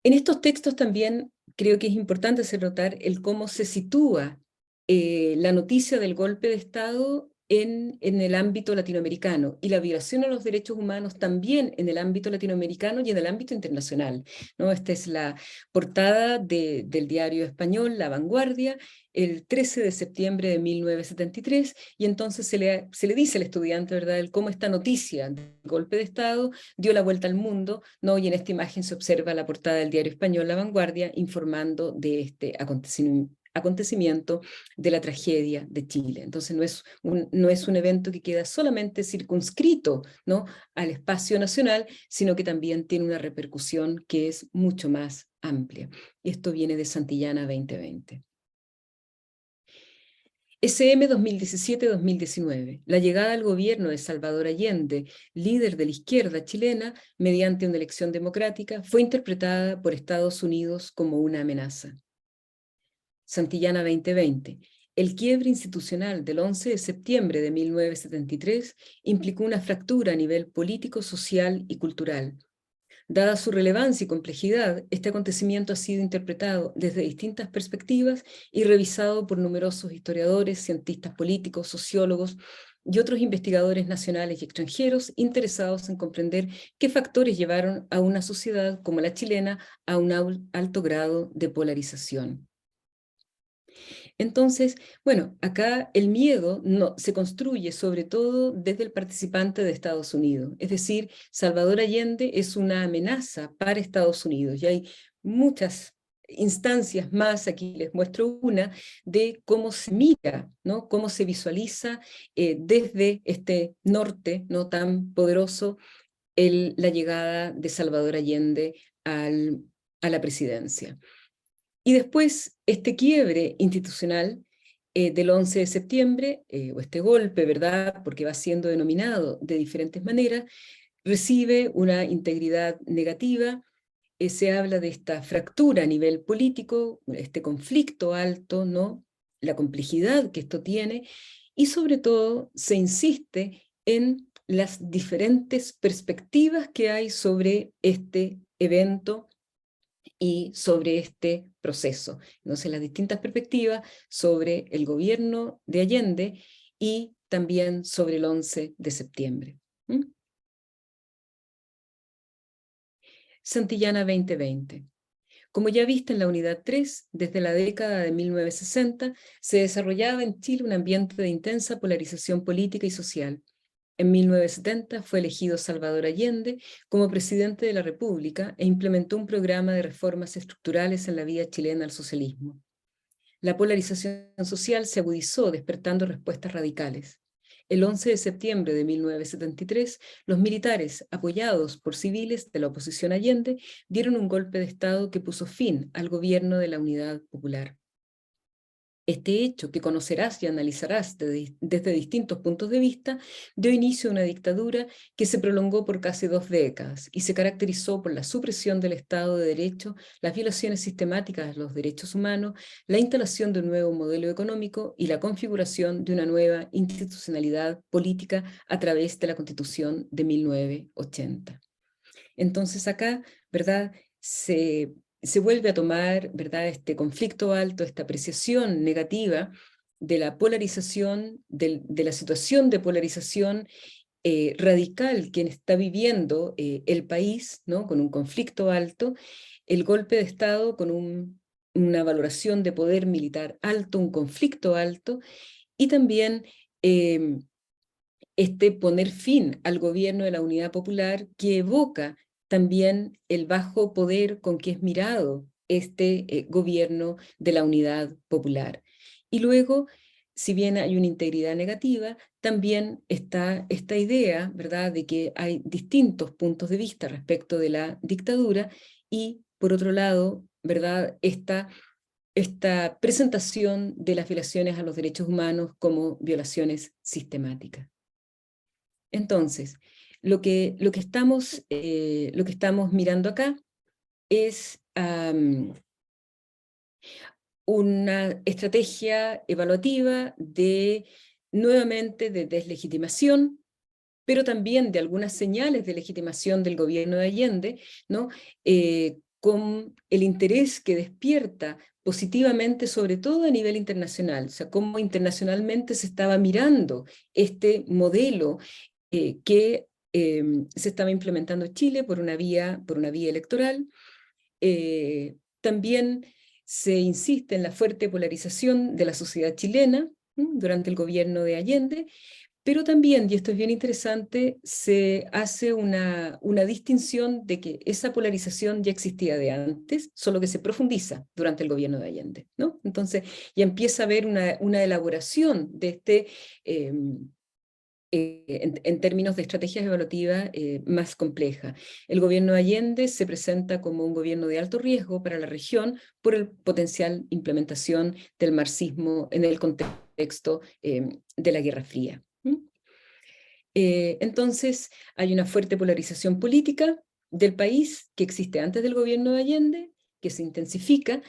En estos textos también creo que es importante hacer notar el cómo se sitúa la noticia del golpe de Estado en el ámbito latinoamericano y la violación a los derechos humanos también en el ámbito latinoamericano y en el ámbito internacional, ¿no? Esta es la portada del diario español La Vanguardia, el 13 de septiembre de 1973, y entonces se le dice al estudiante, ¿verdad?, el cómo esta noticia del golpe de Estado dio la vuelta al mundo, ¿no? Y en esta imagen se observa la portada del diario español La Vanguardia informando de este acontecimiento de la tragedia de Chile. Entonces no es un evento que queda solamente circunscrito, ¿no?, al espacio nacional, sino que también tiene una repercusión que es mucho más amplia. Y esto viene de Santillana 2020. SM 2017-2019, la llegada al gobierno de Salvador Allende, líder de la izquierda chilena, mediante una elección democrática, fue interpretada por Estados Unidos como una amenaza. Santillana 2020, el quiebre institucional del 11 de septiembre de 1973 implicó una fractura a nivel político, social y cultural. Dada su relevancia y complejidad, este acontecimiento ha sido interpretado desde distintas perspectivas y revisado por numerosos historiadores, cientistas políticos, sociólogos y otros investigadores nacionales y extranjeros interesados en comprender qué factores llevaron a una sociedad como la chilena a un alto grado de polarización. Entonces, bueno, acá el miedo se construye sobre todo desde el participante de Estados Unidos. Es decir, Salvador Allende es una amenaza para Estados Unidos y hay muchas instancias más, aquí les muestro una, de cómo se mira, ¿no? Cómo se visualiza desde este norte no tan poderoso la llegada de Salvador Allende a la presidencia. Y después, este quiebre institucional del 11 de septiembre, o este golpe, ¿verdad?, porque va siendo denominado de diferentes maneras, recibe una integridad negativa, se habla de esta fractura a nivel político, este conflicto alto, ¿no?, la complejidad que esto tiene, y sobre todo se insiste en las diferentes perspectivas que hay sobre este evento y sobre este proceso. Entonces, las distintas perspectivas sobre el gobierno de Allende y también sobre el 11 de septiembre. Santillana 2020. Como ya viste en la unidad 3, desde la década de 1960 se desarrollaba en Chile un ambiente de intensa polarización política y social. En 1970 fue elegido Salvador Allende como presidente de la República e implementó un programa de reformas estructurales en la vía chilena al socialismo. La polarización social se agudizó, despertando respuestas radicales. El 11 de septiembre de 1973, los militares, apoyados por civiles de la oposición a Allende, dieron un golpe de Estado que puso fin al gobierno de la Unidad Popular. Este hecho, que conocerás y analizarás desde distintos puntos de vista, dio inicio a una dictadura que se prolongó por casi 2 décadas y se caracterizó por la supresión del Estado de Derecho, las violaciones sistemáticas de los derechos humanos, la instalación de un nuevo modelo económico y la configuración de una nueva institucionalidad política a través de la Constitución de 1980. Entonces acá, ¿verdad?, se vuelve a tomar, ¿verdad?, este conflicto alto, esta apreciación negativa de la polarización, de la situación de polarización radical que está viviendo el país, ¿no?, con un conflicto alto, el golpe de Estado con una valoración de poder militar alto, un conflicto alto, y también este poner fin al gobierno de la Unidad Popular, que evoca también el bajo poder con que es mirado este gobierno de la Unidad Popular. Y luego, si bien hay una integridad negativa, también está esta idea, ¿verdad?, de que hay distintos puntos de vista respecto de la dictadura y, por otro lado, ¿verdad?, esta presentación de las violaciones a los derechos humanos como violaciones sistemáticas. Entonces, lo que estamos mirando acá es una estrategia evaluativa nuevamente de deslegitimación, pero también de algunas señales de legitimación del gobierno de Allende, ¿no?, con el interés que despierta positivamente, sobre todo a nivel internacional, o sea, cómo internacionalmente se estaba mirando este modelo que se estaba implementando en Chile por una vía electoral. También se insiste en la fuerte polarización de la sociedad chilena durante el gobierno de Allende, pero también, y esto es bien interesante, se hace una distinción de que esa polarización ya existía de antes, solo que se profundiza durante el gobierno de Allende, ¿no? Entonces ya empieza a haber una elaboración de este en términos de estrategias evaluativas más compleja. El gobierno de Allende se presenta como un gobierno de alto riesgo para la región por el potencial implementación del marxismo en el contexto de la Guerra Fría. Entonces, hay una fuerte polarización política del país que existe antes del gobierno de Allende, que se intensifica,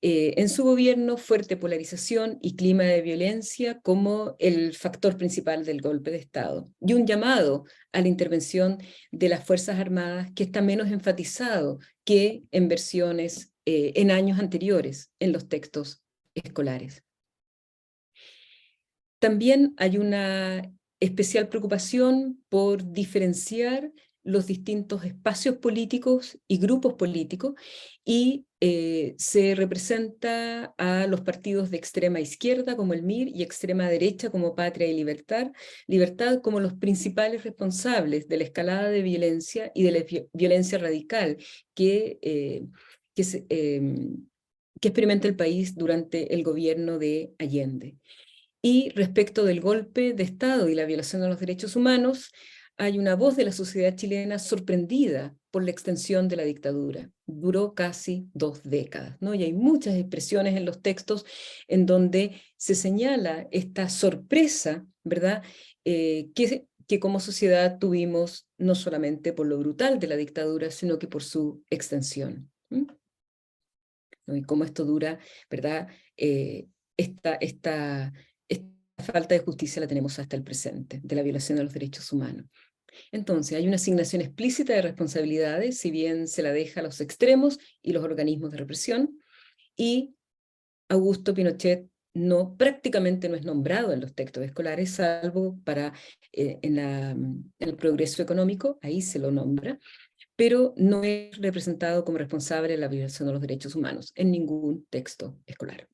en su gobierno fuerte polarización y clima de violencia como el factor principal del golpe de Estado, y un llamado a la intervención de las Fuerzas Armadas que está menos enfatizado que en versiones en años anteriores en los textos escolares. También hay una especial preocupación por diferenciar los distintos espacios políticos y grupos políticos, y se representa a los partidos de extrema izquierda como el MIR y extrema derecha como Patria y Libertad como los principales responsables de la escalada de violencia y de la violencia radical que experimenta el país durante el gobierno de Allende. Y respecto del golpe de Estado y la violación de los derechos humanos, hay una voz de la sociedad chilena sorprendida por la extensión de la dictadura. Duró casi 2 décadas, ¿no? Y hay muchas expresiones en los textos en donde se señala esta sorpresa, ¿verdad? Que como sociedad tuvimos no solamente por lo brutal de la dictadura, sino que por su extensión. ¿No? Y cómo esto dura, ¿verdad? Esta falta de justicia la tenemos hasta el presente, de la violación de los derechos humanos. Entonces, hay una asignación explícita de responsabilidades, si bien se la deja a los extremos y los organismos de represión, y Augusto Pinochet prácticamente no es nombrado en los textos escolares, salvo para en el progreso económico, ahí se lo nombra, pero no es representado como responsable de la violación de los derechos humanos en ningún texto escolar.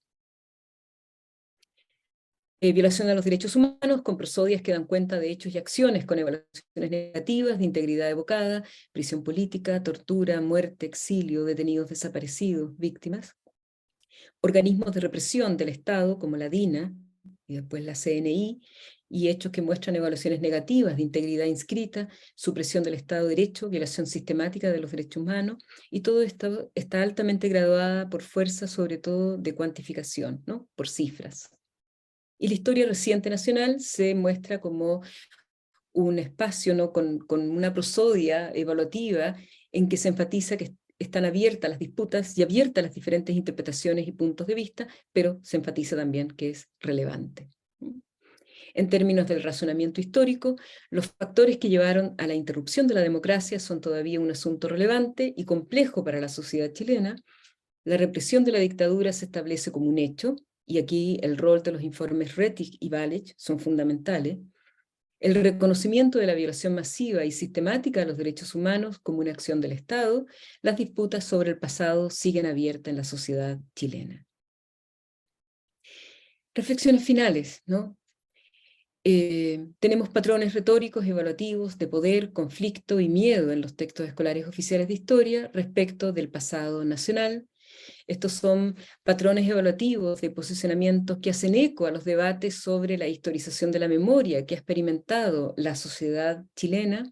Violación de los derechos humanos con prosodias que dan cuenta de hechos y acciones con evaluaciones negativas de integridad evocada, prisión política, tortura, muerte, exilio, detenidos desaparecidos, víctimas. Organismos de represión del Estado como la DINA y después la CNI, y hechos que muestran evaluaciones negativas de integridad inscrita, supresión del Estado de Derecho, violación sistemática de los derechos humanos, y todo esto está altamente graduada por fuerza, sobre todo de cuantificación, ¿no? Por cifras. Y la historia reciente nacional se muestra como un espacio, ¿no? con una prosodia evaluativa en que se enfatiza que están abiertas las disputas y abiertas las diferentes interpretaciones y puntos de vista, pero se enfatiza también que es relevante. En términos del razonamiento histórico, los factores que llevaron a la interrupción de la democracia son todavía un asunto relevante y complejo para la sociedad chilena. La represión de la dictadura se establece como un hecho, y aquí el rol de los informes Rettig y Walech son fundamentales. El reconocimiento de la violación masiva y sistemática de los derechos humanos como una acción del Estado. Las disputas sobre el pasado siguen abiertas en la sociedad chilena. Reflexiones finales, ¿no? Tenemos patrones retóricos evaluativos de poder, conflicto y miedo en los textos escolares oficiales de historia respecto del pasado nacional. Estos son patrones evaluativos de posicionamientos que hacen eco a los debates sobre la historización de la memoria que ha experimentado la sociedad chilena.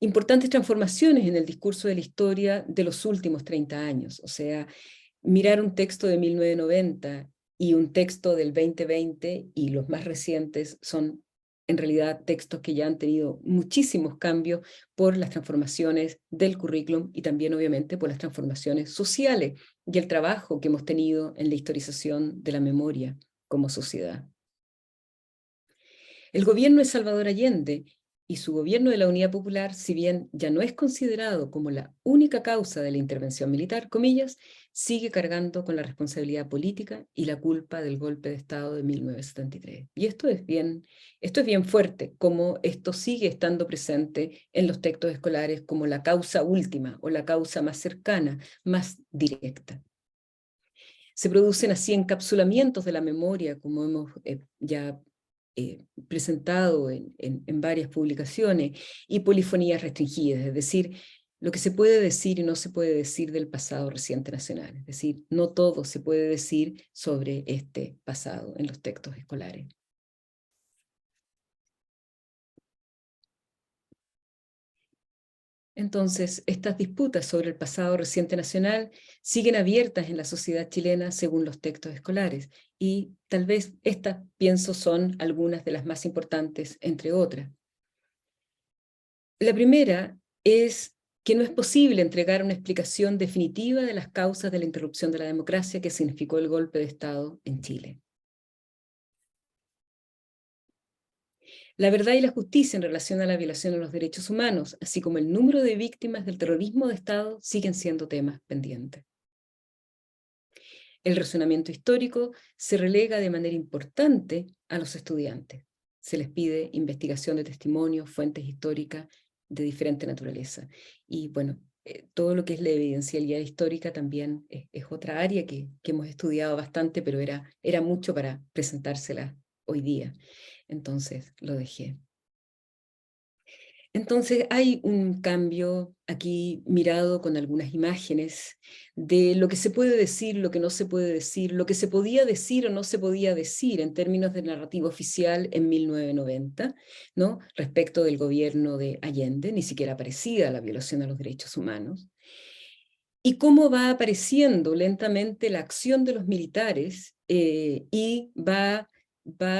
Importantes transformaciones en el discurso de la historia de los últimos 30 años, o sea, mirar un texto de 1990 y un texto del 2020 y los más recientes son en realidad textos que ya han tenido muchísimos cambios por las transformaciones del currículum y también obviamente por las transformaciones sociales y el trabajo que hemos tenido en la historización de la memoria como sociedad. El gobierno de Salvador Allende y su gobierno de la Unidad Popular, si bien ya no es considerado como la única causa de la intervención militar, comillas, sigue cargando con la responsabilidad política y la culpa del golpe de Estado de 1973. Y esto es bien fuerte, como esto sigue estando presente en los textos escolares como la causa última o la causa más cercana, más directa. Se producen así encapsulamientos de la memoria, como hemos ya presentado en varias publicaciones, y polifonías restringidas, es decir, lo que se puede decir y no se puede decir del pasado reciente nacional, es decir, no todo se puede decir sobre este pasado en los textos escolares. Entonces, estas disputas sobre el pasado reciente nacional siguen abiertas en la sociedad chilena según los textos escolares, y tal vez estas, pienso, son algunas de las más importantes, entre otras. La primera es que no es posible entregar una explicación definitiva de las causas de la interrupción de la democracia que significó el golpe de Estado en Chile. La verdad y la justicia en relación a la violación de los derechos humanos, así como el número de víctimas del terrorismo de Estado, siguen siendo temas pendientes. El razonamiento histórico se relega de manera importante a los estudiantes. Se les pide investigación de testimonios, fuentes históricas de diferente naturaleza. Y bueno, todo lo que es la evidencialidad histórica también es otra área que hemos estudiado bastante, pero era mucho para presentársela hoy día. Entonces lo dejé. Entonces hay un cambio aquí mirado con algunas imágenes de lo que se puede decir, lo que no se puede decir, lo que se podía decir o no se podía decir en términos de narrativa oficial en 1990, ¿no? Respecto del gobierno de Allende, ni siquiera aparecía la violación a los derechos humanos, y cómo va apareciendo lentamente la acción de los militares y va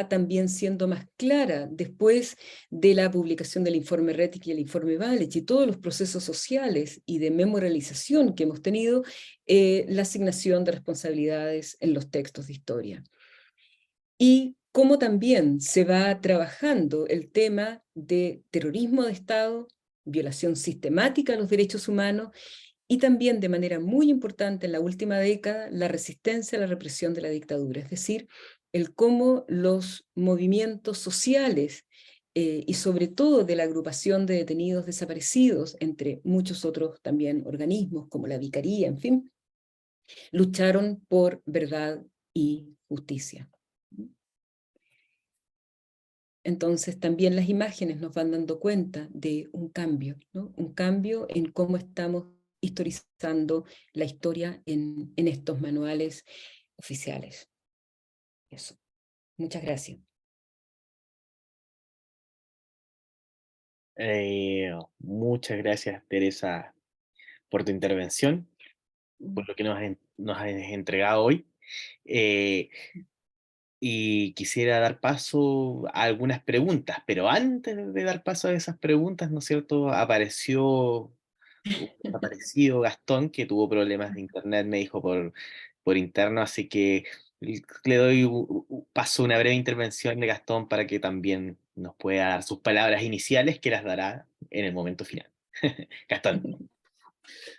también siendo más clara después de la publicación del informe Rettig y el informe Valech y todos los procesos sociales y de memorialización que hemos tenido, la asignación de responsabilidades en los textos de historia. Y cómo también se va trabajando el tema de terrorismo de Estado, violación sistemática a los derechos humanos, y también de manera muy importante en la última década, la resistencia a la represión de la dictadura, es decir, el cómo los movimientos sociales y sobre todo de la agrupación de detenidos desaparecidos, entre muchos otros también organismos como la Vicaría, en fin, lucharon por verdad y justicia. Entonces también las imágenes nos van dando cuenta de un cambio, ¿no? Un cambio en cómo estamos historizando la historia en estos manuales oficiales. Eso. Muchas gracias. Muchas gracias, Teresa, por tu intervención, por lo que nos has entregado hoy. Eh, y quisiera dar paso a algunas preguntas, pero antes de dar paso a esas preguntas, ¿no es cierto? Apareció un desaparecido Gastón que tuvo problemas de internet, me dijo por interno, así que le doy paso a una breve intervención de Gastón para que también nos pueda dar sus palabras iniciales que las dará en el momento final. Gastón.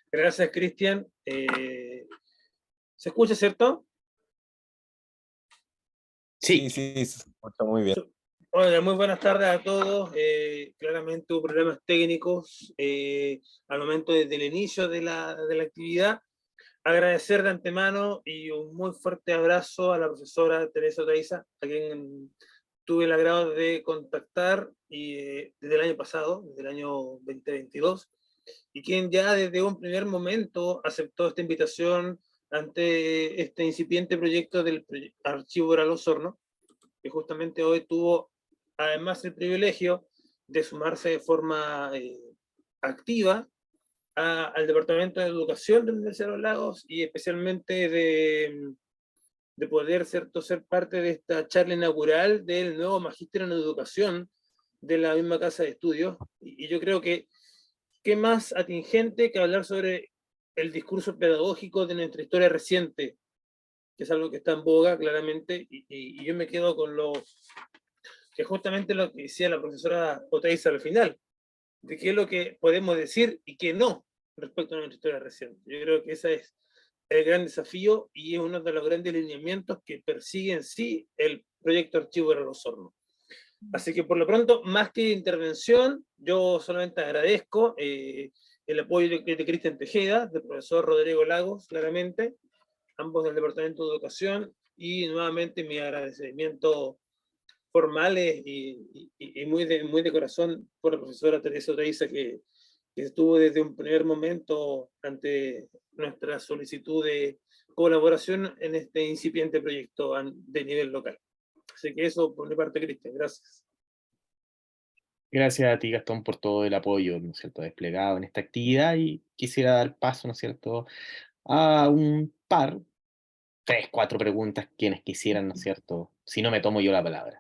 Gracias, Cristian. ¿Se escucha, cierto? Sí. Sí, se escucha muy bien. Hola, muy buenas tardes a todos. Claramente hubo problemas técnicos al momento del inicio de la actividad. Agradecer de antemano y un muy fuerte abrazo a la profesora Teresa Oteiza, a quien tuve el agrado de contactar desde el año pasado, desde el año 2022, y quien ya desde un primer momento aceptó esta invitación ante este incipiente proyecto del Archivo Oral Osorno, que justamente hoy tuvo además el privilegio de sumarse de forma activa al Departamento de Educación de la Universidad de los Lagos y especialmente de poder ser parte de esta charla inaugural del nuevo Magíster en Educación de la misma casa de estudios. Y yo creo que qué más atingente que hablar sobre el discurso pedagógico de nuestra historia reciente, que es algo que está en boga claramente, y yo me quedo con que justamente lo que decía la profesora Oteiza al final, de qué es lo que podemos decir y qué no respecto a nuestra historia reciente. Yo creo que ese es el gran desafío y es uno de los grandes lineamientos que persigue en sí el proyecto Archivo Oral Osorno. Así que por lo pronto, más que intervención, yo solamente agradezco el apoyo de Cristian Tejeda, del profesor Rodrigo Lagos, claramente, ambos del Departamento de Educación, y nuevamente mi agradecimiento formales y muy de corazón por la profesora Teresa Oteiza, que estuvo desde un primer momento ante nuestra solicitud de colaboración en este incipiente proyecto de nivel local. Así que eso por mi parte, Cristian, gracias. Gracias a ti, Gastón, por todo el apoyo, ¿no es cierto?, desplegado en esta actividad, y quisiera dar paso, ¿no es cierto?, a un par, 3, 4 preguntas quienes quisieran, ¿no es cierto?, si no me tomo yo la palabra.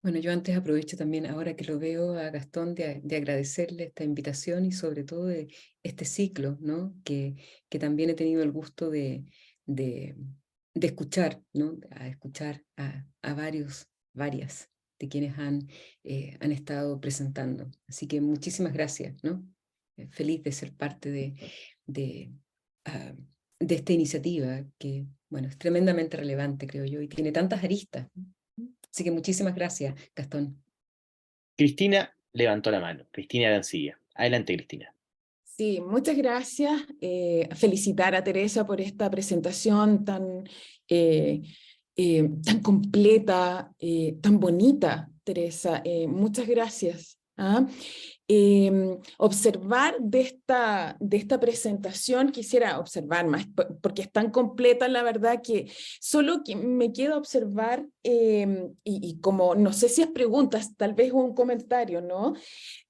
Bueno, yo antes aprovecho también, ahora que lo veo a Gastón, de agradecerle esta invitación y sobre todo de este ciclo, ¿no? Que también he tenido el gusto de, de escuchar, ¿no? A escuchar a varias de quienes han estado presentando. Así que muchísimas gracias, ¿no? Feliz de ser parte de, ah, de esta iniciativa que, bueno, es tremendamente relevante, creo yo, y tiene tantas aristas. Así que muchísimas gracias, Gastón. Cristina levantó la mano. Cristina Arancilla. Adelante, Cristina. Sí, muchas gracias. Felicitar a Teresa por esta presentación tan completa, tan bonita, Teresa. Muchas gracias. ¿Ah? Observar de esta presentación, quisiera observar más, porque es tan completa, la verdad, que solo que me queda observar, y como no sé si es preguntas, tal vez un comentario, ¿no?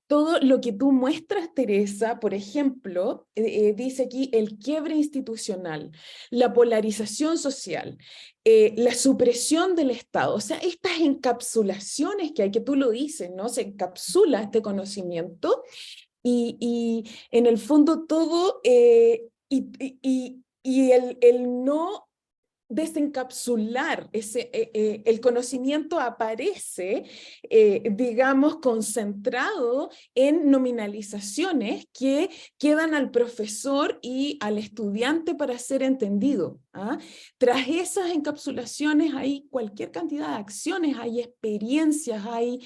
Todo lo que tú muestras, Teresa, por ejemplo, dice aquí el quiebre institucional, la polarización social, la supresión del Estado, o sea, estas encapsulaciones que hay, que tú lo dices, ¿no? Se encapsula este conocimiento y en el fondo todo, y el no desencapsular el conocimiento aparece, digamos, concentrado en nominalizaciones que quedan al profesor y al estudiante para ser entendido. ¿Ah? Tras esas encapsulaciones hay cualquier cantidad de acciones, hay experiencias, hay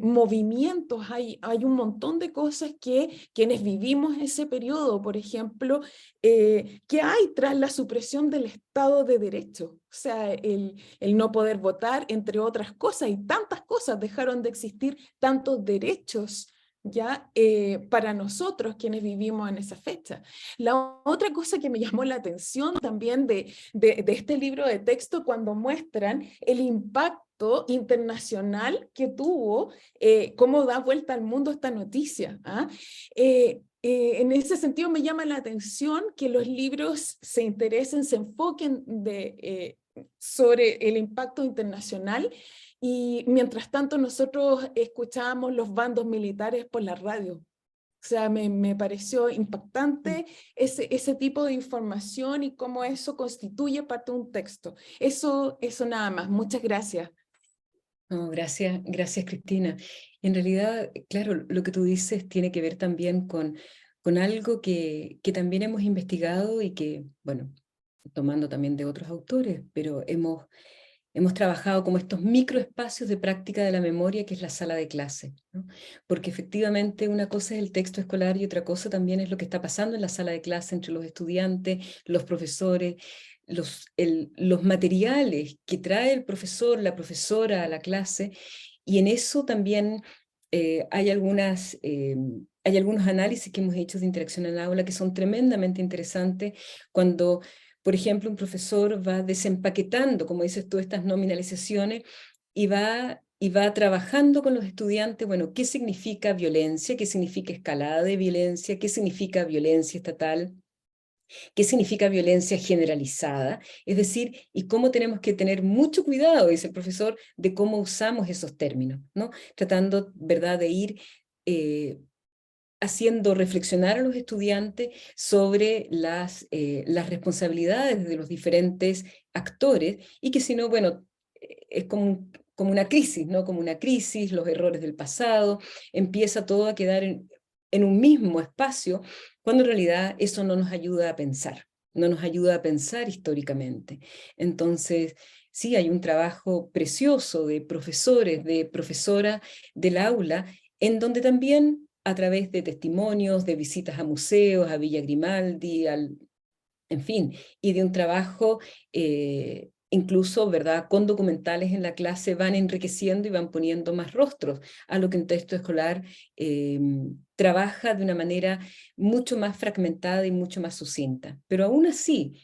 movimientos, hay un montón de cosas que quienes vivimos ese periodo, por ejemplo, ¿qué hay tras la supresión del Estado de Derecho? O sea, el no poder votar, entre otras cosas, y tantas cosas dejaron de existir, tantos derechos ya para nosotros quienes vivimos en esa fecha. La otra cosa que me llamó la atención también de este libro de texto, cuando muestran el impacto internacional que tuvo, cómo da vuelta al mundo esta noticia. ¿Ah? En ese sentido me llama la atención que los libros se interesen, se enfoquen sobre el impacto internacional, y mientras tanto nosotros escuchábamos los bandos militares por la radio. O sea, me pareció impactante ese tipo de información y cómo eso constituye parte de un texto. Eso nada más. Muchas gracias. No, gracias, gracias, Cristina. En realidad, claro, lo que tú dices tiene que ver también con algo que también hemos investigado y que, bueno, tomando también de otros autores, pero hemos trabajado como estos microespacios de práctica de la memoria, que es la sala de clase, ¿no? Porque efectivamente una cosa es el texto escolar y otra cosa también es lo que está pasando en la sala de clase entre los estudiantes, los profesores, los materiales que trae el profesor, la profesora a la clase, y en eso también hay algunos análisis que hemos hecho de interacción en el aula que son tremendamente interesantes cuando, por ejemplo, un profesor va desempaquetando, como dices tú, estas nominalizaciones y va trabajando con los estudiantes, bueno, ¿qué significa violencia? ¿Qué significa escalada de violencia? ¿Qué significa violencia estatal? ¿Qué significa violencia generalizada? Es decir, y cómo tenemos que tener mucho cuidado, dice el profesor, de cómo usamos esos términos, ¿no? Tratando, ¿verdad?, de ir haciendo reflexionar a los estudiantes sobre las responsabilidades de los diferentes actores, y que si no, bueno, es como una crisis, ¿no? Como una crisis, los errores del pasado, empieza todo a quedar en un mismo espacio, cuando en realidad eso no nos ayuda a pensar, no nos ayuda a pensar históricamente. Entonces, sí, hay un trabajo precioso de profesores, de profesoras del aula, en donde también a través de testimonios, de visitas a museos, a Villa Grimaldi, en fin, y de un trabajo incluso, ¿verdad?, con documentales en la clase, van enriqueciendo y van poniendo más rostros a lo que un texto escolar trabaja de una manera mucho más fragmentada y mucho más sucinta. Pero aún así,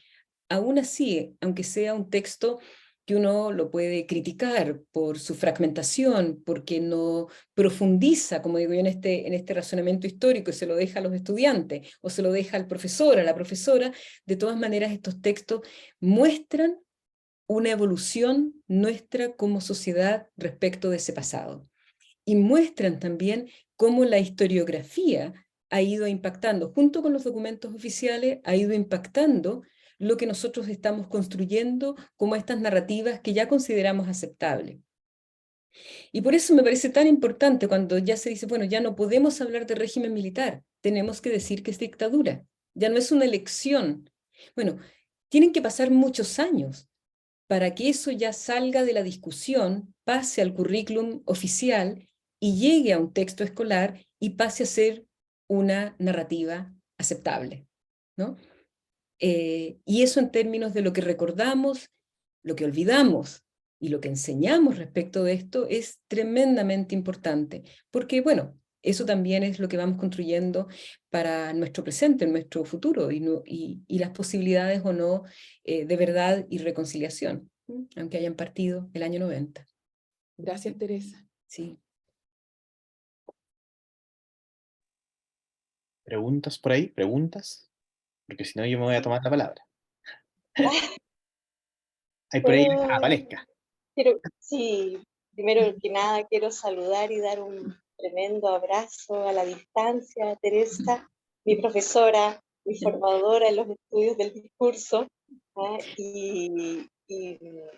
aunque sea un texto que uno lo puede criticar por su fragmentación, porque no profundiza, como digo yo, en este razonamiento histórico, y se lo deja a los estudiantes, o se lo deja al profesor, a la profesora, de todas maneras estos textos muestran una evolución nuestra como sociedad respecto de ese pasado. Y muestran también cómo la historiografía ha ido impactando, junto con los documentos oficiales, ha ido impactando lo que nosotros estamos construyendo como estas narrativas que ya consideramos aceptables. Y por eso me parece tan importante cuando ya se dice, bueno, ya no podemos hablar de régimen militar, tenemos que decir que es dictadura, ya no es una elección. Bueno, tienen que pasar muchos años para que eso ya salga de la discusión, pase al currículum oficial y llegue a un texto escolar y pase a ser una narrativa aceptable, ¿no? Y eso en términos de lo que recordamos, lo que olvidamos y lo que enseñamos respecto de esto es tremendamente importante, porque bueno, eso también es lo que vamos construyendo para nuestro presente, nuestro futuro, y las posibilidades o no de verdad y reconciliación, aunque hayan partido el año 90. Gracias, Teresa. Sí. ¿Preguntas por ahí? ¿Preguntas? Porque si no, yo me voy a tomar la palabra. Hay por ahí Valesca. Sí, primero que nada quiero saludar y dar un tremendo abrazo a la distancia a Teresa, mi profesora, mi formadora en los estudios del discurso. Y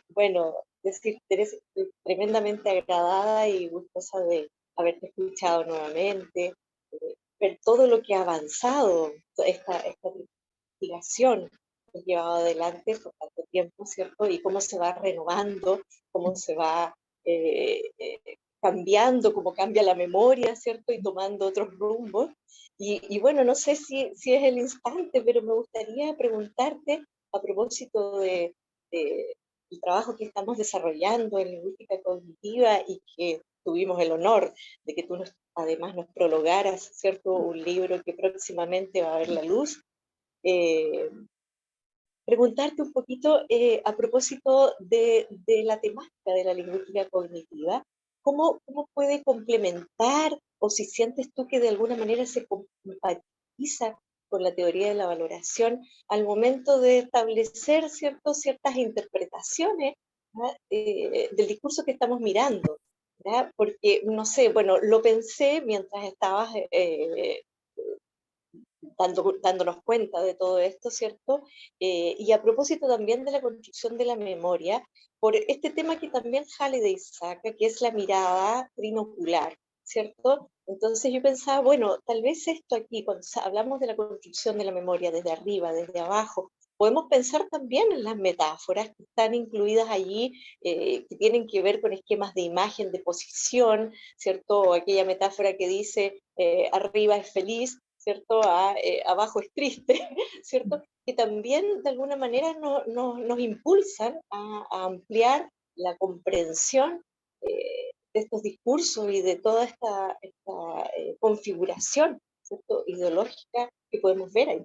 bueno, decir, Teresa, estoy tremendamente agradada y gustosa de haberte escuchado nuevamente, ver todo lo que ha avanzado esta investigación que has llevado adelante por tanto tiempo, ¿cierto? Y cómo se va renovando, cómo se va cambiando, cómo cambia la memoria, ¿cierto? Y tomando otros rumbos. Y bueno, no sé si es el instante, pero me gustaría preguntarte a propósito del trabajo que estamos desarrollando en lingüística cognitiva y que tuvimos el honor de que tú además nos prologaras, ¿cierto? Un libro que próximamente va a ver la luz. Preguntarte un poquito a propósito de la temática de la lingüística cognitiva, ¿cómo puede complementar o si sientes tú que de alguna manera se compatibiliza con la teoría de la valoración al momento de establecer ciertas interpretaciones del discurso que estamos mirando? ¿Verdad? Porque, no sé, bueno, lo pensé mientras estabas dándonos cuenta de todo esto, ¿cierto? Y a propósito también de la construcción de la memoria, por este tema que también Halliday saca, que es la mirada trinocular, ¿cierto? Entonces yo pensaba, bueno, tal vez esto aquí, cuando hablamos de la construcción de la memoria desde arriba, desde abajo, podemos pensar también en las metáforas que están incluidas allí, que tienen que ver con esquemas de imagen, de posición, ¿cierto? Aquella metáfora que dice, arriba es feliz, ¿cierto? Abajo es triste, ¿cierto? Que también de alguna manera nos impulsan a ampliar la comprensión de estos discursos y de toda esta configuración, ¿cierto? Ideológica que podemos ver ahí.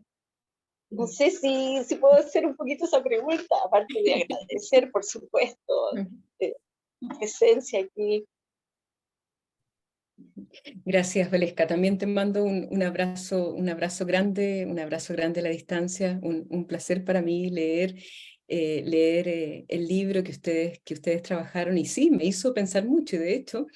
No sé si puedo hacer un poquito esa pregunta, aparte de agradecer, por supuesto, tu presencia aquí. Gracias, Valesca. También te mando un abrazo grande a la distancia. Un placer para mí leer el libro que ustedes trabajaron. Y sí, me hizo pensar mucho. Y de hecho,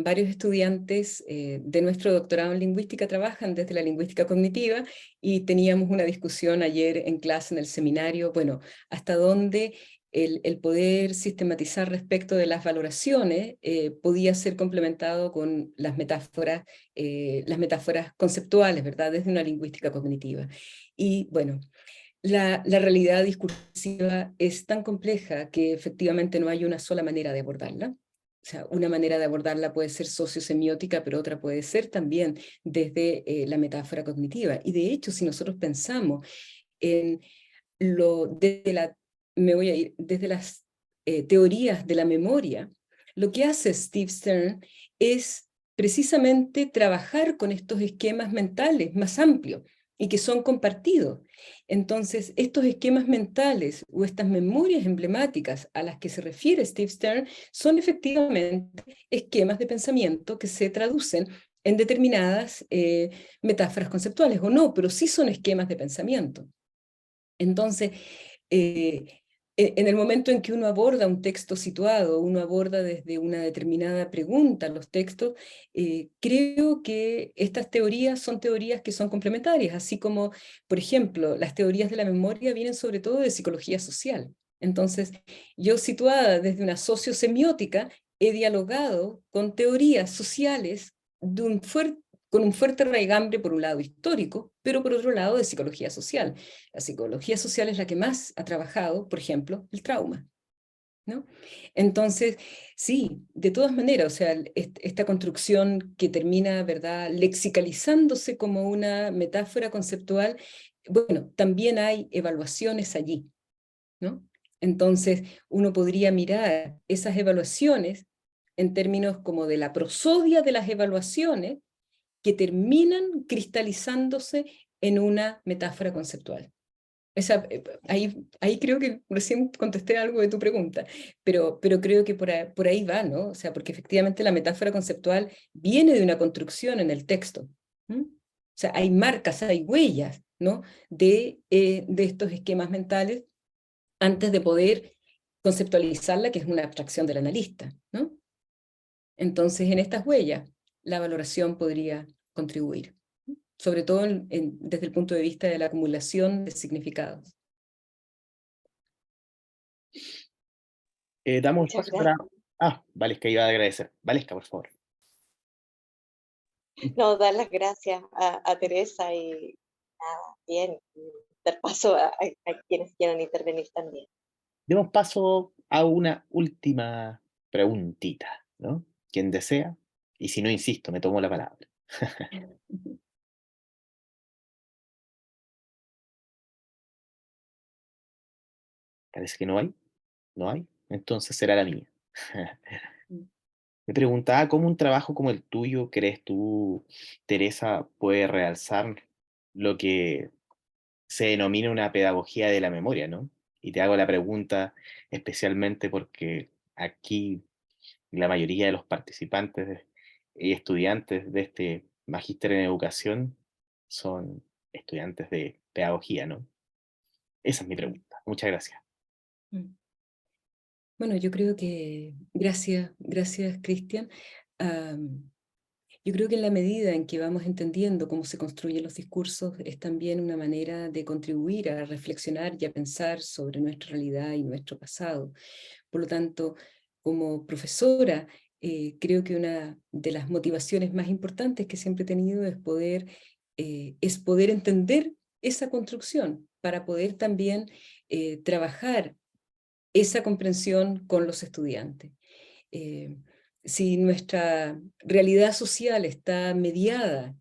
varios estudiantes de nuestro doctorado en lingüística trabajan desde la lingüística cognitiva y teníamos una discusión ayer en clase, en el seminario, bueno, hasta dónde el poder sistematizar respecto de las valoraciones podía ser complementado con las metáforas conceptuales, ¿verdad? Desde una lingüística cognitiva. Y bueno, la realidad discursiva es tan compleja que efectivamente no hay una sola manera de abordarla. O sea, una manera de abordarla puede ser sociosemiótica, pero otra puede ser también desde la metáfora cognitiva. Y de hecho, si nosotros pensamos en desde las teorías de la memoria, lo que hace Steve Stern es precisamente trabajar con estos esquemas mentales más amplios y que son compartidos. Entonces, estos esquemas mentales o estas memorias emblemáticas a las que se refiere Steve Stern son efectivamente esquemas de pensamiento que se traducen en determinadas metáforas conceptuales, o no, pero sí son esquemas de pensamiento. Entonces, En el momento en que uno aborda un texto situado, uno aborda desde una determinada pregunta los textos, creo que estas teorías son teorías que son complementarias, así como, por ejemplo, las teorías de la memoria vienen sobre todo de psicología social. Entonces, yo situada desde una sociosemiótica, he dialogado con teorías sociales con un fuerte raigambre por un lado histórico, pero por otro lado de psicología social. La psicología social es la que más ha trabajado, por ejemplo, el trauma, ¿no? Entonces, sí, de todas maneras, o sea, esta construcción que termina, ¿verdad?, lexicalizándose como una metáfora conceptual, bueno, también hay evaluaciones allí, ¿no? Entonces, uno podría mirar esas evaluaciones en términos como de la prosodia de las evaluaciones que terminan cristalizándose en una metáfora conceptual. Ahí creo que recién contesté algo de tu pregunta, pero creo que por ahí va, ¿no? O sea, porque efectivamente la metáfora conceptual viene de una construcción en el texto. ¿Mm? O sea, hay marcas, hay huellas, ¿no?, de estos esquemas mentales antes de poder conceptualizarla, que es una abstracción del analista, ¿no? Entonces, en estas huellas, la valoración podría contribuir, sobre todo desde el punto de vista de la acumulación de significados. Damos Muchas espacio para... gracias. Ah, Valesca iba a agradecer. Valesca, por favor. No, dar las gracias a Teresa y nada, bien, y dar paso a quienes quieran intervenir también. Demos paso a una última preguntita, ¿no? Quien desea, y si no insisto, me tomo la palabra. Parece que no hay, no hay, entonces será la mía. Me preguntaba cómo un trabajo como el tuyo, crees tú, Teresa, puede realzar lo que se denomina una pedagogía de la memoria, ¿no? Y te hago la pregunta especialmente porque aquí la mayoría de los participantes y estudiantes de este magíster en educación son estudiantes de pedagogía, ¿no? Esa es mi pregunta. Muchas gracias. Bueno, yo creo que, gracias, Cristian. Yo creo que en la medida en que vamos entendiendo cómo se construyen los discursos, es también una manera de contribuir a reflexionar y a pensar sobre nuestra realidad y nuestro pasado. Por lo tanto, como profesora, creo que una de las motivaciones más importantes que siempre he tenido es poder entender esa construcción para poder también trabajar esa comprensión con los estudiantes. Si nuestra realidad social está mediada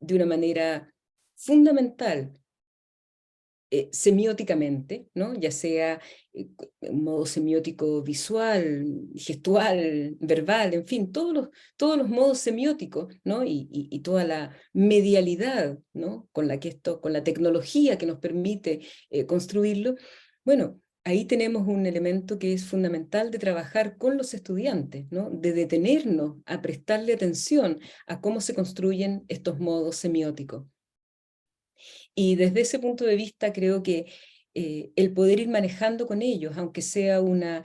de una manera fundamental semióticamente, ¿no?, ya sea en modo semiótico visual, gestual, verbal, en fin, todos los modos semióticos, ¿no?, y toda la medialidad, ¿no?, con la tecnología que nos permite construirlo, bueno, ahí tenemos un elemento que es fundamental de trabajar con los estudiantes, ¿no?, de detenernos a prestarle atención a cómo se construyen estos modos semióticos. Y desde ese punto de vista creo que el poder ir manejando con ellos, aunque sea una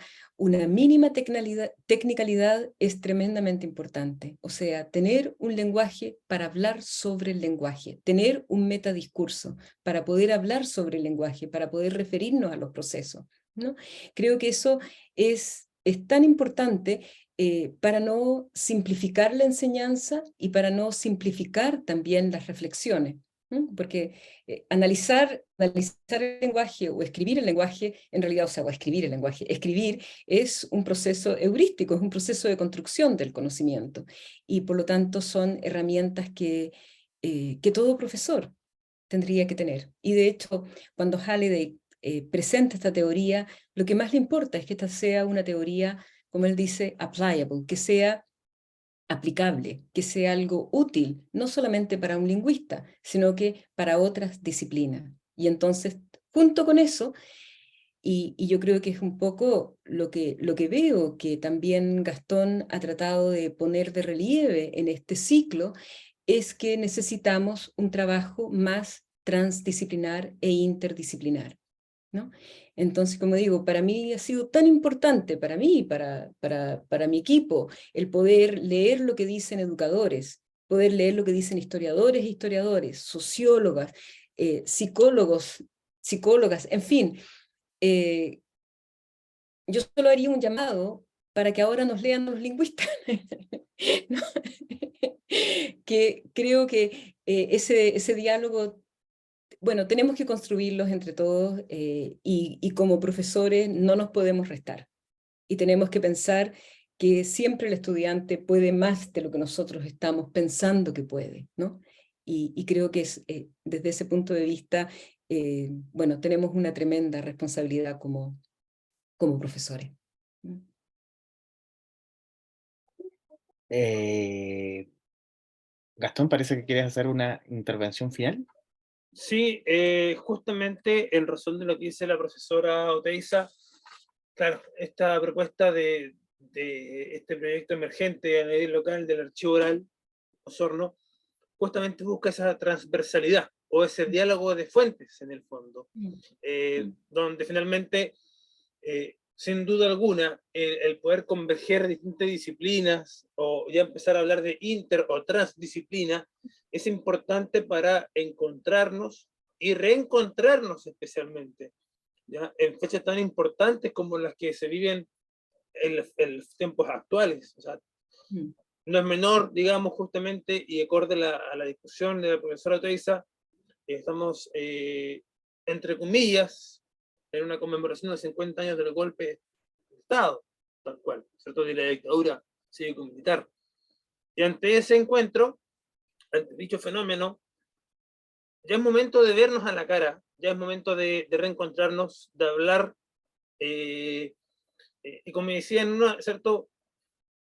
mínima tecnicalidad, es tremendamente importante. O sea, tener un lenguaje para hablar sobre el lenguaje, tener un metadiscurso para poder hablar sobre el lenguaje, para poder referirnos a los procesos, ¿no? Creo que eso es tan importante para no simplificar la enseñanza y para no simplificar también las reflexiones. Porque analizar el lenguaje o escribir el lenguaje, en realidad, o sea, o escribir el lenguaje, escribir es un proceso heurístico, es un proceso de construcción del conocimiento, y por lo tanto son herramientas que todo profesor tendría que tener. Y de hecho, cuando Halliday presenta esta teoría, lo que más le importa es que esta sea una teoría, como él dice, applicable, que sea aplicable, que sea algo útil, no solamente para un lingüista, sino que para otras disciplinas. Y entonces, junto con eso, y yo creo que es un poco lo que veo que también Gastón ha tratado de poner de relieve en este ciclo, es que necesitamos un trabajo más transdisciplinar e interdisciplinar. ¿no? Entonces, como digo, para mí ha sido tan importante, para mí, para mi equipo, el poder leer lo que dicen educadores, poder leer lo que dicen historiadores, sociólogas, psicólogos, psicólogas, en fin. Yo solo haría un llamado para que ahora nos lean los lingüistas, ¿no? Que creo que ese diálogo, bueno, tenemos que construirlos entre todos y como profesores no nos podemos restar. Y tenemos que pensar que siempre el estudiante puede más de lo que nosotros estamos pensando que puede, ¿no? Y creo que desde ese punto de vista, bueno, tenemos una tremenda responsabilidad como profesores. Gastón, parece que quieres hacer una intervención final. Sí, justamente en razón de lo que dice la profesora Oteiza, claro, esta propuesta de este proyecto emergente a nivel local del Archivo Oral Osorno, justamente busca esa transversalidad o ese diálogo de fuentes en el fondo, donde finalmente, sin duda alguna, el poder converger distintas disciplinas o ya empezar a hablar de inter o transdisciplina es importante para encontrarnos y reencontrarnos especialmente, ¿ya? En fechas tan importantes como las que se viven en los tiempos actuales. O sea, no es menor, digamos, justamente, y acorde a la discusión de la profesora Oteiza, estamos, entre comillas, en una conmemoración de 50 años del golpe de Estado, tal cual, ¿cierto? De la dictadura cívico-militar. Y ante ese encuentro, ante dicho fenómeno, ya es momento de vernos a la cara, ya es momento de reencontrarnos, de hablar, y como decía en una, ¿cierto?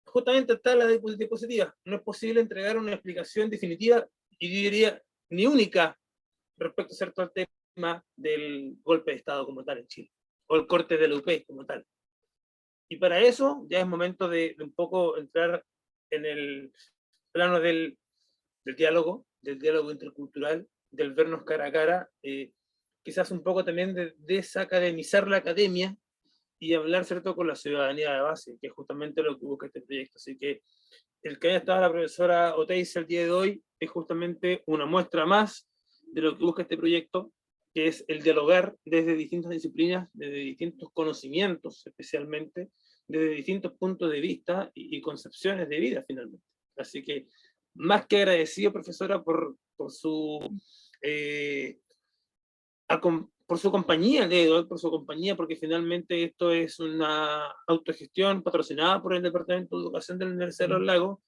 Justamente está la diapositiva, no es posible entregar una explicación definitiva y yo diría ni única respecto, ¿cierto?, al tema del golpe de Estado como tal en Chile, o el corte de la UP como tal. Y para eso ya es momento de un poco entrar en el plano del diálogo intercultural, del vernos cara a cara, quizás un poco también de desacademizar la academia y hablar, ¿cierto?, con la ciudadanía de base, que es justamente lo que busca este proyecto. Así que el que haya estado la profesora Oteiza el día de hoy es justamente una muestra más de lo que busca este proyecto, que es el dialogar desde distintas disciplinas, desde distintos conocimientos especialmente, desde distintos puntos de vista y concepciones de vida finalmente. Así que más que agradecido, profesora, por su por su compañía el día de hoy, por su compañía, porque finalmente esto es una autogestión patrocinada por el Departamento de Educación de la Universidad de los Lagos,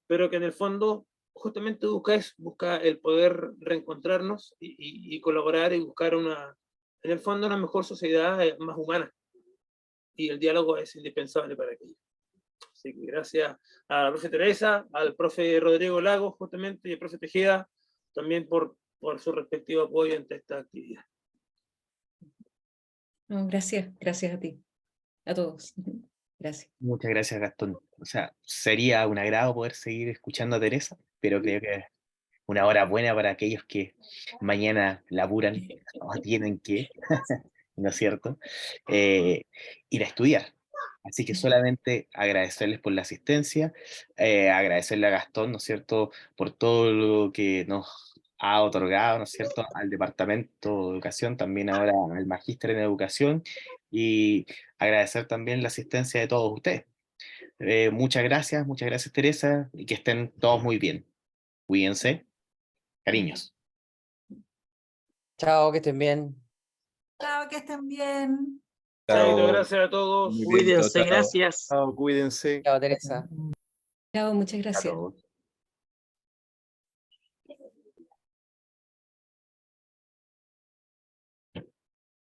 pero que en el fondo justamente busca el poder reencontrarnos y colaborar y buscar en el fondo una mejor sociedad más humana. Y el diálogo es indispensable para aquello. Así que gracias a la profe Teresa, al profe Rodrigo Lagos justamente y al profe Tejeda también por su respectivo apoyo ante esta actividad. No, gracias a ti, a todos. Gracias. Muchas gracias, Gastón. O sea, sería un agrado poder seguir escuchando a Teresa, pero creo que es una hora buena para aquellos que mañana laburan o tienen que, ¿no es cierto?, ir a estudiar. Así que solamente agradecerles por la asistencia, agradecerle a Gastón, ¿no es cierto?, por todo lo que nos ha otorgado, ¿no es cierto?, al Departamento de Educación, también ahora al Magíster en Educación, y agradecer también la asistencia de todos ustedes. Muchas gracias Teresa, y que estén todos muy bien. Cuídense, cariños. Chao, que estén bien. Chao, que estén bien. Chao, gracias a todos. Muy bien, Cuídense, chao, chao. gracias. Chao, cuídense. Chao, Teresa. Chao, muchas A gracias. todos.